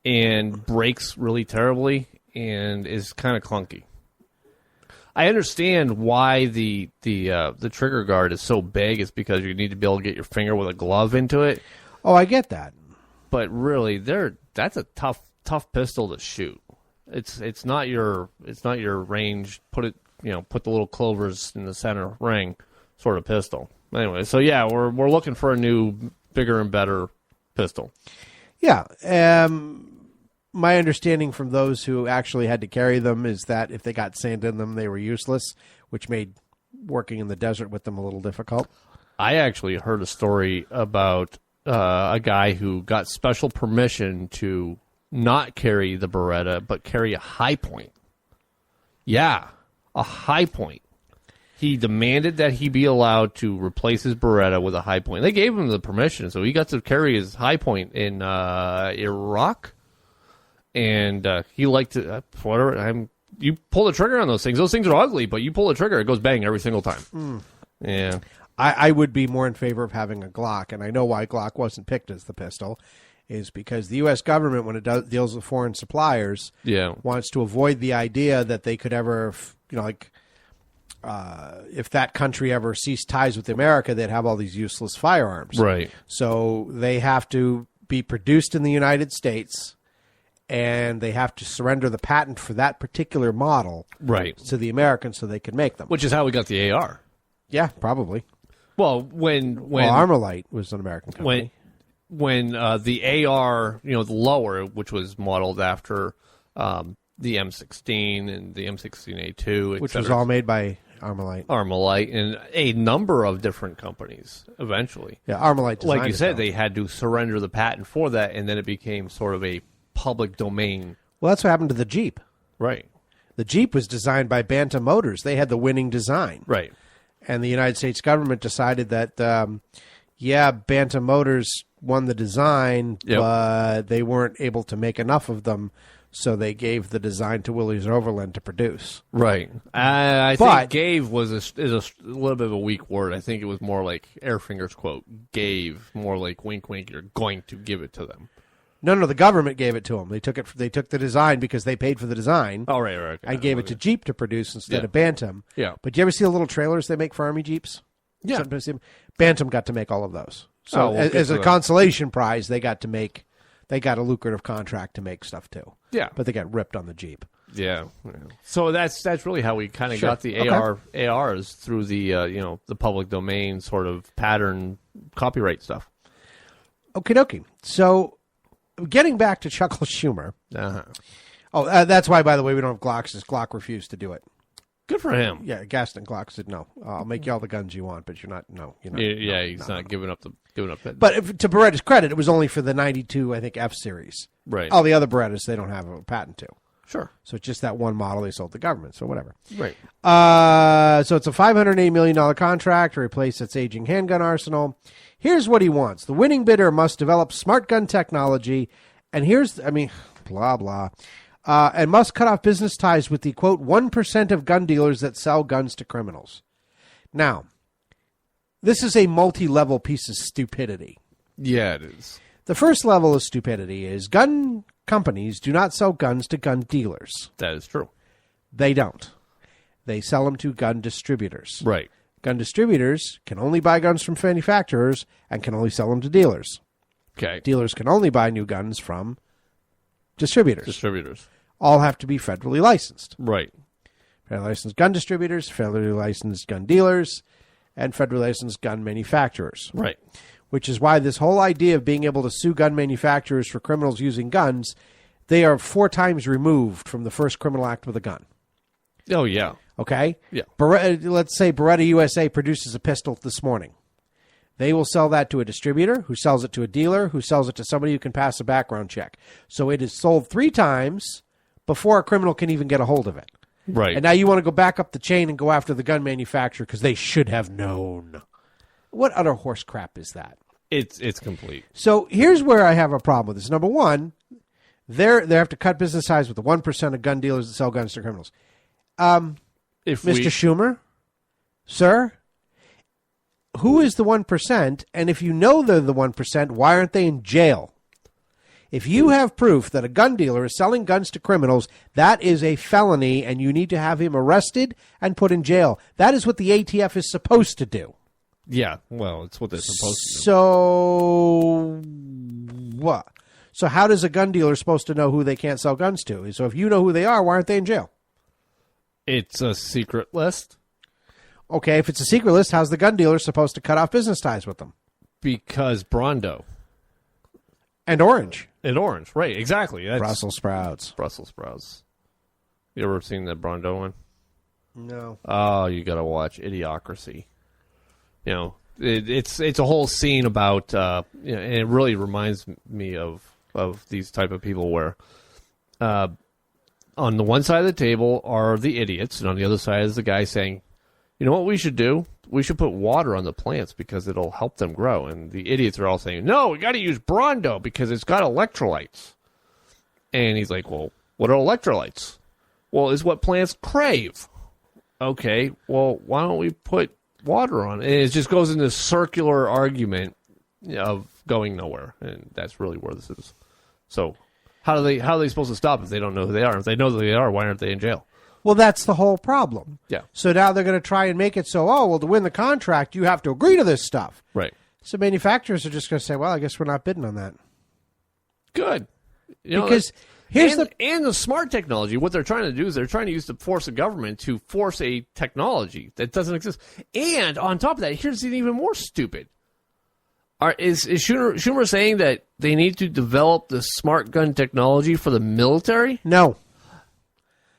and breaks really terribly and is kind of clunky. I understand why the trigger guard is so big. It's because you need to be able to get your finger with a glove into it. Oh, I get that. But really, that's a tough pistol to shoot. It's not your range. Put the little clovers in the center ring sort of pistol. Anyway, so yeah, we're looking for a new, bigger and better pistol. Yeah. My understanding from those who actually had to carry them is that if they got sand in them, they were useless, which made working in the desert with them a little difficult. I actually heard a story about a guy who got special permission to not carry the Beretta, but carry a high point. Yeah, a high point. He demanded that he be allowed to replace his Beretta with a high point. They gave him the permission, so he got to carry his high point in Iraq. And he liked to, whatever, you pull the trigger on those things. Those things are ugly, but you pull the trigger, it goes bang every single time. Yeah. I would be more in favor of having a Glock, and I know why Glock wasn't picked as the pistol, is because the U.S. government, when it deals with foreign suppliers, wants to avoid the idea that they could ever, if that country ever ceased ties with America, they'd have all these useless firearms. Right. So they have to be produced in the United States, and they have to surrender the patent for that particular model to the Americans so they can make them. Which is how we got the AR. Yeah, probably. Well, when Armalite was an American company. When the AR, the lower, which was modeled after the M16 and the M16A2, which was all made by Armalite, and a number of different companies eventually. Yeah, Armalite designed like you said, they had to surrender the patent for that, and then it became sort of a public domain. Well, that's what happened to the Jeep. Right. The Jeep was designed by Bantam Motors. They had the winning design. Right. And the United States government decided that, Bantam Motors won the design, but they weren't able to make enough of them, so they gave the design to Willys Overland to produce. Right. I think gave is a little bit of a weak word. I think it was more like Airfinger's quote, gave, more like wink, wink, you're going to give it to them. No, the government gave it to them. They took the design because they paid for the design. Oh, right. Okay. And gave it to Jeep to produce instead of Bantam. Yeah. But do you ever see the little trailers they make for Army Jeeps? Yeah. Bantam got to make all of those. So as a consolation prize, they got a lucrative contract to make stuff too. Yeah. But they got ripped on the Jeep. Yeah. So that's really how we kind of got the ARs through the the public domain sort of pattern copyright stuff. Okie dokie. So getting back to Chuckle Schumer. That's why, by the way, we don't have Glocks. Is Glock refused to do it. Good for him. Yeah, Gaston Glock said no. I'll make you all the guns you want, but you're not. No, he's not giving up that. But to Beretta's credit, it was only for the 92, I think, F series. Right. All the other Berettas they don't have a patent to. Sure. So it's just that one model they sold to the government. So whatever. Right. So it's a $508 million contract to replace its aging handgun arsenal. Here's what he wants. The winning bidder must develop smart gun technology, and blah, blah, and must cut off business ties with the, quote, 1% of gun dealers that sell guns to criminals. Now, this is a multi-level piece of stupidity. Yeah, it is. The first level of stupidity is gun companies do not sell guns to gun dealers. That is true. They don't. They sell them to gun distributors. Right. Gun distributors can only buy guns from manufacturers and can only sell them to dealers. Okay. Dealers can only buy new guns from distributors. All have to be federally licensed. Right. Federally licensed gun distributors, federally licensed gun dealers, and federally licensed gun manufacturers. Right. Which is why this whole idea of being able to sue gun manufacturers for criminals using guns, they are 4 times removed from the first criminal act with a gun. Oh, yeah. Okay? Yeah. Let's say Beretta USA produces a pistol this morning. They will sell that to a distributor, who sells it to a dealer, who sells it to somebody who can pass a background check. So it is sold 3 times before a criminal can even get a hold of it. Right. And now you want to go back up the chain and go after the gun manufacturer because they should have known. What utter horse crap is that? It's complete. So here's where I have a problem with this. Number one, they have to cut business ties with the 1% of gun dealers that sell guns to criminals. Mr. Schumer, sir, who is the 1%? And if you know they're the 1%, why aren't they in jail? If you have proof that a gun dealer is selling guns to criminals, that is a felony, and you need to have him arrested and put in jail. That is what the ATF is supposed to do. Yeah, well, it's what they're supposed to do. So, what? So how does a gun dealer supposed to know who they can't sell guns to? So if you know who they are, why aren't they in jail? It's a secret list. Okay, if it's a secret list, how's the gun dealer supposed to cut off business ties with them? Because Brondo. And Orange. And Orange, right, exactly. That's Brussels sprouts. Brussels sprouts. You ever seen that Brondo one? No. Oh, you got to watch Idiocracy. You know, it's a whole scene about, and it really reminds me of these type of people where, on the one side of the table are the idiots, and on the other side is the guy saying, you know what we should do? We should put water on the plants because it'll help them grow. And the idiots are all saying, no, we got to use Brawndo because it's got electrolytes. And he's like, well, what are electrolytes? Well, it's what plants crave. Okay, well, why don't we put water on it? And it just goes into this circular argument of going nowhere. And that's really where this is. So how are they supposed to stop if they don't know who they are? If they know who they are, why aren't they in jail? Well, that's the whole problem. Yeah. So now they're going to try and make it so, to win the contract, you have to agree to this stuff. Right. So manufacturers are just going to say, well, I guess we're not bidding on that. Good. Because and the smart technology, what they're trying to do is they're trying to use the force of government to force a technology that doesn't exist. And on top of that, here's even more stupid. Is Schumer saying that they need to develop the smart gun technology for the military? No.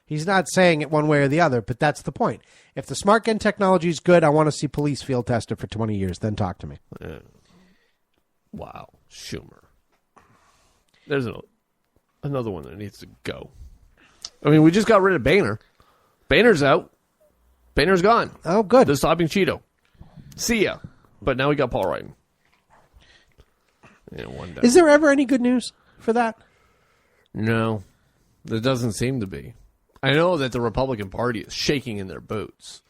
He's not saying it one way or the other, but that's the point. If the smart gun technology is good, I want to see police field tested for 20 years. Then talk to me. Wow, Schumer. There's another one that needs to go. I mean, we just got rid of Boehner. Boehner's out. Boehner's gone. Oh, good. They're stopping Cheeto. See ya. But now we got Paul Ryan. One day. Is there ever any good news for that? No, there doesn't seem to be. I know that the Republican Party is shaking in their boots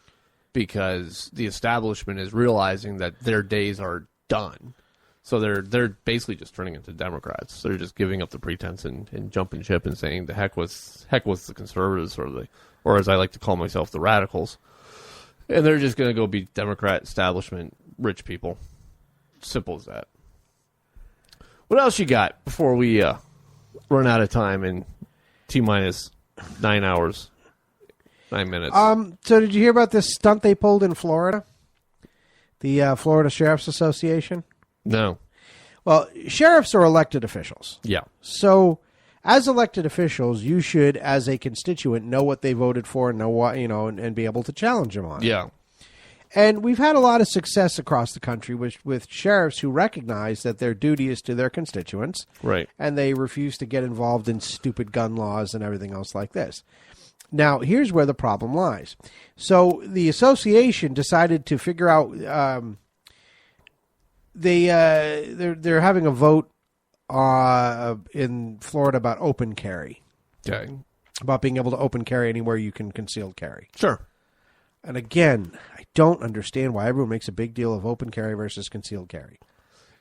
because the establishment is realizing that their days are done. So they're basically just turning into Democrats. They're just giving up the pretense and jumping ship and saying the heck with the conservatives or as I like to call myself, the radicals. And they're just going to go be Democrat establishment rich people. Simple as that. What else you got before we run out of time in T-minus 9 hours, 9 minutes? So did you hear about this stunt they pulled in Florida? The Florida Sheriff's Association? No. Well, sheriffs are elected officials. Yeah. So as elected officials, you should, as a constituent, know what they voted for, know what, and be able to challenge them on it. Yeah. And we've had a lot of success across the country with sheriffs who recognize that their duty is to their constituents. Right. And they refuse to get involved in stupid gun laws and everything else like this. Now, here's where the problem lies. So the association decided to figure out they're having a vote in Florida about open carry. Okay. About being able to open carry anywhere you can concealed carry. Sure. And again, I don't understand why everyone makes a big deal of open carry versus concealed carry.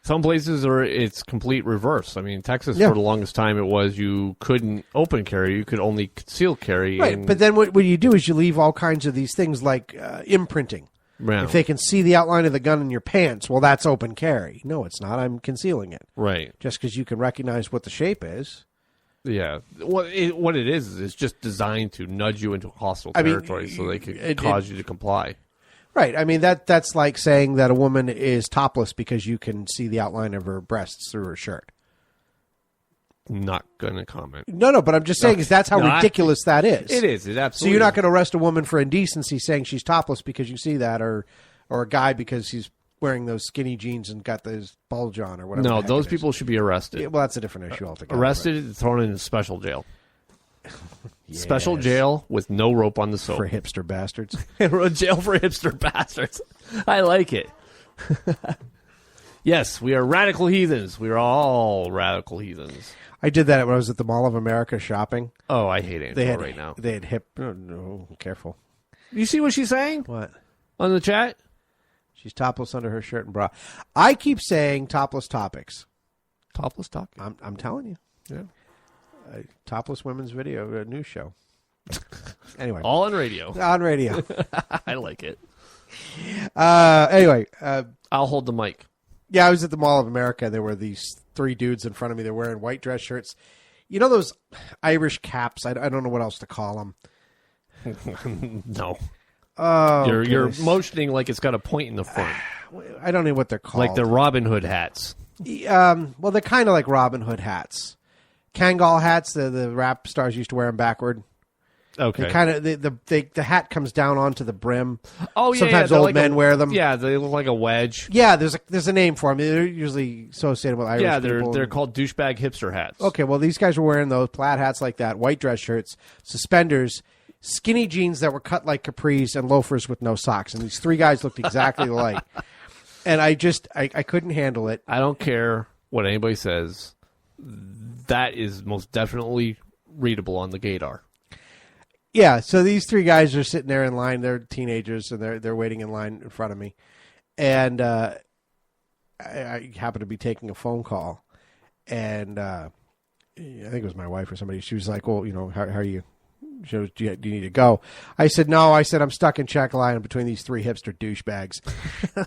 Some places it's complete reverse. I mean, Texas, Yeah. for the longest time, it was you couldn't open carry. You could only conceal carry. Right, but then what you do is you leave all kinds of these things like imprinting. Yeah. If they can see the outline of the gun in your pants, well, that's open carry. No, it's not. I'm concealing it. Right. Just because you can recognize what the shape is. Yeah. What it is it's just designed to nudge you into hostile territory so they could cause you to comply. Right. I mean, that's like saying that a woman is topless because you can see the outline of her breasts through her shirt. Not going to comment. No, but I'm just saying is that's how ridiculous that is. It is. It absolutely So you're not going to arrest a woman for indecency saying she's topless because you see that, or a guy because he's wearing those skinny jeans and got those bulge on or whatever. No, the heck those it is. people should be arrested. Yeah, well, that's a different issue altogether. Arrested and thrown into special jail. Yes. Special jail with no rope on the soap. For hipster bastards. Jail for hipster bastards. I like it. Yes, we are radical heathens. We are all radical heathens. I did that when I was at the Mall of America shopping. Oh, I hate Angela right now. They had no, careful. You see what she's saying What? on the chat? She's topless under her shirt and bra. I keep saying topless topics. Topless talk. I'm telling you. Yeah. Topless women's video news show. Anyway. All on radio. On radio. I like it. Anyway. I'll hold the mic. Yeah, I was at the Mall of America. There were these three dudes in front of me. They're wearing white dress shirts. You know those Irish caps? I don't know what else to call them. No. Oh, You're motioning like it's got a point in the front. I don't know what they're called. Like the Robin Hood hats. Well, they're kind of like Robin Hood hats. Kangol hats, the rap stars used to wear them backward. Okay. They kind of the hat comes down onto the brim. Oh yeah. Sometimes they're old like men wear them. Yeah, they look like a wedge. Yeah, there's a name for them. They're usually associated with Irish Yeah, people. they're called douchebag hipster hats. Okay, well, these guys were wearing those plaid hats like that, white dress shirts, suspenders, skinny jeans that were cut like capris, and loafers with no socks. And these three guys looked exactly alike. And I couldn't handle it. I don't care what anybody says. That is most definitely readable on the gaydar. Yeah, so these three guys are sitting there in line. They're teenagers, and they're waiting in line in front of me. And I happen to be taking a phone call. And I think it was my wife or somebody. She was like, well, how are you? She goes, do you need to go? I said, no. I said, I'm stuck in check line between these three hipster douchebags.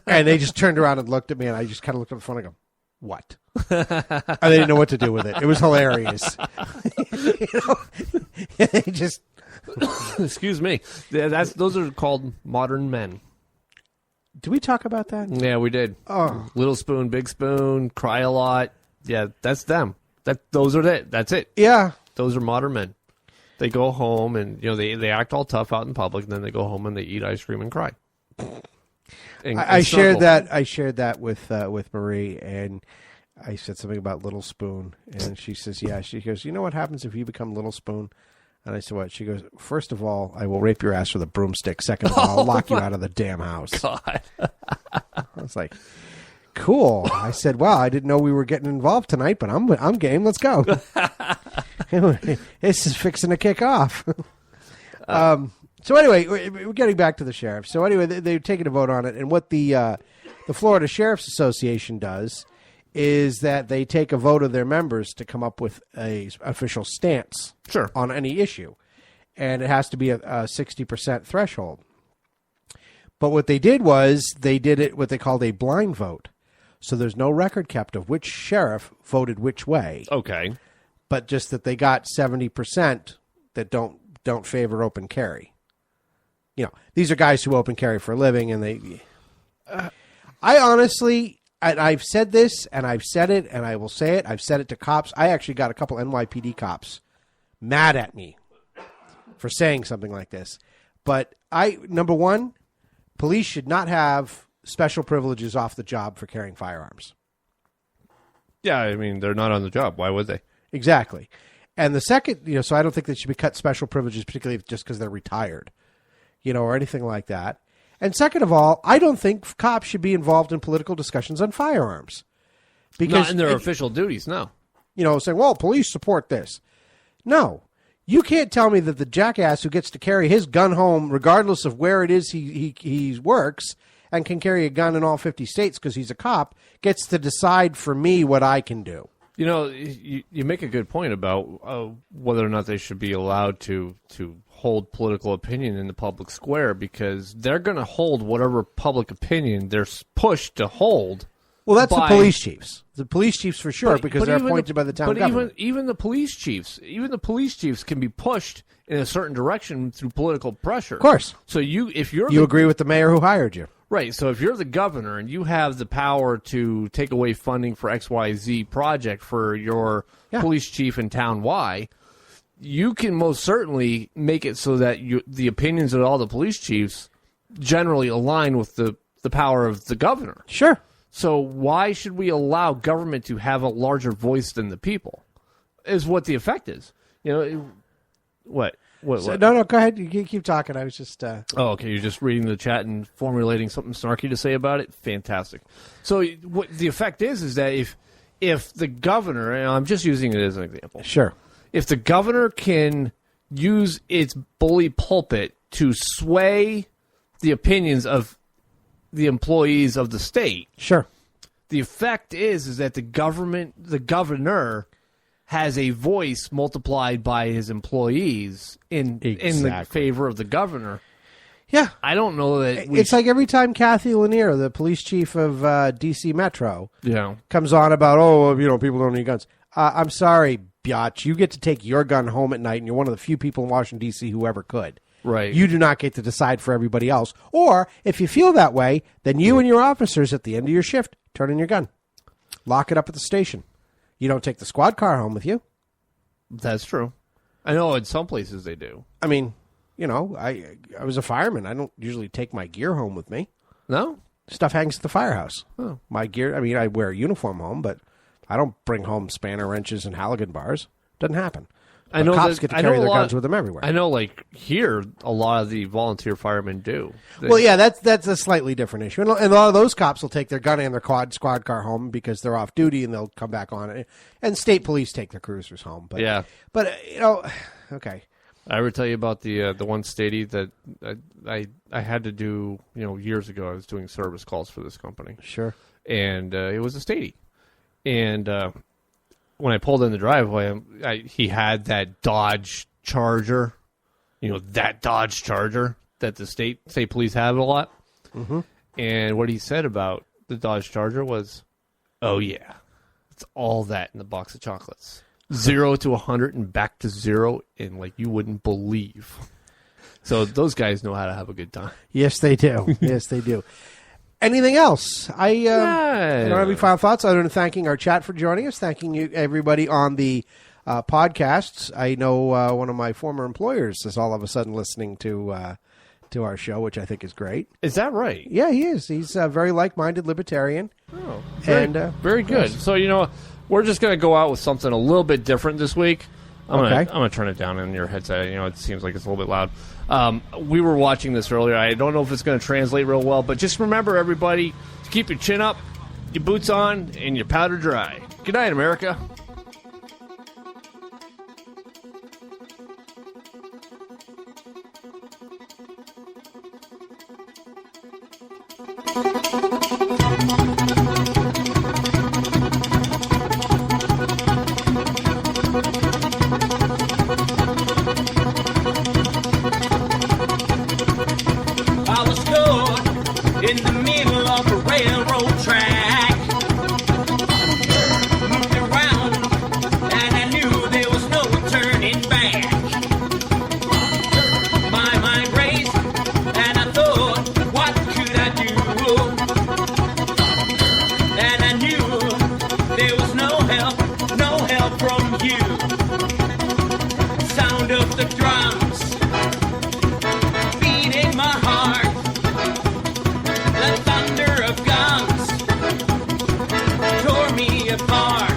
And they just turned around and looked at me, and I just kind of looked at the phone and go, what? And they didn't know what to do with it. It was hilarious. They just... Excuse me. Those are called modern men. Did we talk about that? Yeah, we did. Oh. Little spoon, big spoon, cry a lot. Yeah, that's them. Those are it. That's it. Yeah. Those are modern men. They go home and they act all tough out in public, and then they go home and they eat ice cream and cry. I shared that. I shared that with Marie, and I said something about Little Spoon, and she says, "Yeah." She goes, "You know what happens if you become Little Spoon?" And I said, "What?" She goes, "First of all, I will rape your ass with a broomstick. Second of all, I'll lock you out of the damn house." God. I was like, "Cool." I said, "Well, I didn't know we were getting involved tonight, but I'm game. Let's go." This is fixing to kick off. So anyway, we're getting back to the sheriff. So anyway, they're taking a vote on it, and what the Florida Sheriff's Association does is that they take a vote of their members to come up with a official stance on any issue, and it has to be a 60% threshold. But what they did was they did it what they called a blind vote. So there's no record kept of which sheriff voted which way. Okay. But just that they got 70% that don't favor open carry. These are guys who open carry for a living, and they. I honestly, I've said this, and I've said it, and I will say it. I've said it to cops. I actually got a couple NYPD cops mad at me for saying something like this. But number one, police should not have special privileges off the job for carrying firearms. Yeah, I mean, they're not on the job. Why would they? Exactly. And the second, so I don't think they should be cut special privileges, particularly just because they're retired, or anything like that. And second of all, I don't think cops should be involved in political discussions on firearms. Because not in their official duties, no. Saying, well, police support this. No. You can't tell me that the jackass who gets to carry his gun home, regardless of where it is he works, and can carry a gun in all 50 states because he's a cop, gets to decide for me what I can do. You make a good point about whether or not they should be allowed to hold political opinion in the public square, because they're going to hold whatever public opinion they're pushed to hold. Well, that's the police chiefs. The police chiefs for sure, because they're appointed by the town government. Even the police chiefs can be pushed in a certain direction through political pressure. Of course. So you agree with the mayor who hired you. Right, so if you're the governor and you have the power to take away funding for XYZ project for your police chief in town Y, you can most certainly make it so that the opinions of all the police chiefs generally align with the power of the governor. Sure. So why should we allow government to have a larger voice than the people? Is what the effect is. What? No, go ahead. You keep talking. I was just... Oh, okay. You're just reading the chat and formulating something snarky to say about it? Fantastic. So what the effect is that if the governor, and I'm just using it as an example. Sure. If the governor can use its bully pulpit to sway the opinions of the employees of the state. Sure. The effect is that the governor has a voice multiplied by his employees in the favor of the governor. Yeah. I don't know that it's like every time Kathy Lanier, the police chief of D.C. Metro, comes on about, people don't need guns. I'm sorry, biatch. You get to take your gun home at night, and you're one of the few people in Washington, D.C. who ever could. Right. You do not get to decide for everybody else. Or, if you feel that way, then you and your officers at the end of your shift turn in your gun. Lock it up at the station. You don't take the squad car home with you. That's true. I know in some places they do. I mean, you know, I was a fireman. I don't usually take my gear home with me. No? Stuff hangs at the firehouse. Oh. My gear, I mean, I wear a uniform home, but I don't bring home spanner wrenches and Halligan bars. Doesn't happen. I know cops that- get to I know carry a their lot- guns with them everywhere. I know, like, here, a lot of the volunteer firemen do. Well, yeah, that's a slightly different issue. And a lot of those cops will take their gun and their squad car home because they're off duty and they'll come back on it. And state police take their cruisers home. But, Yeah. But, you know, okay. I ever tell you about the one statey that I had to do, you know, years ago. I was doing service calls for this company. Sure. And it was a statey. And when I pulled in the driveway, he had that Dodge Charger, you know, that Dodge Charger that the state police have a lot. Mm-hmm. And what he said about the Dodge Charger was, oh, yeah, it's all that in the box of chocolates. 0 to 100 and back to 0 in, like, you wouldn't believe. So those guys know how to have a good time. Yes, they do. Yes, they do. Anything else? I don't have any final thoughts other than thanking our chat for joining us, thanking you, everybody on the podcasts. I know one of my former employers is all of a sudden listening to our show, which I think is great. Is that right? Yeah, he is. He's a very like-minded libertarian. Oh, Very very good. yes. So, you know, we're just going to go out with something a little bit different this week. I'm gonna turn it down in your headset. You know, it seems like it's a little bit loud. We were watching this earlier. I don't know if it's going to translate real well, but just remember, everybody, to keep your chin up, your boots on, and your powder dry. Good night, America. I was stood in the middle of a railroad track. Moved around and I knew there was no turning back. My mind raced and I thought, what could I do? And I knew there was no help from you. Sound of the drums beating my heart. The thunder of guns tore me apart.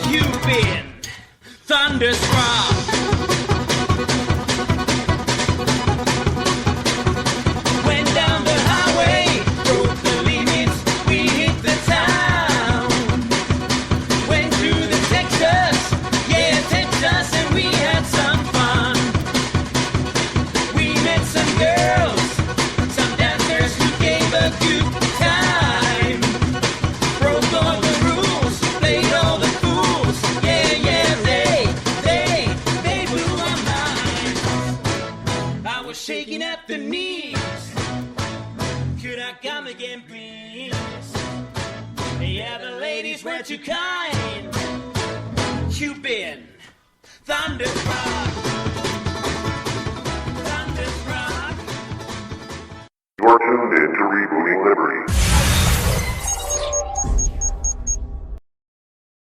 You've been thunderstruck. Went down the highway, broke the limits, we hit the town. Went to the Texas, yeah, Texas, and we had some fun. We met some girls, some dancers who gave a good time. Broke all the rules, played all the fools. Yeah, yeah, they blew my mind. I was shaking at the knees. Could I come again, please? Yeah, the ladies were too kind. You've been thunderstruck. Thunderstruck. You're tuned in to Rebooting Liberty.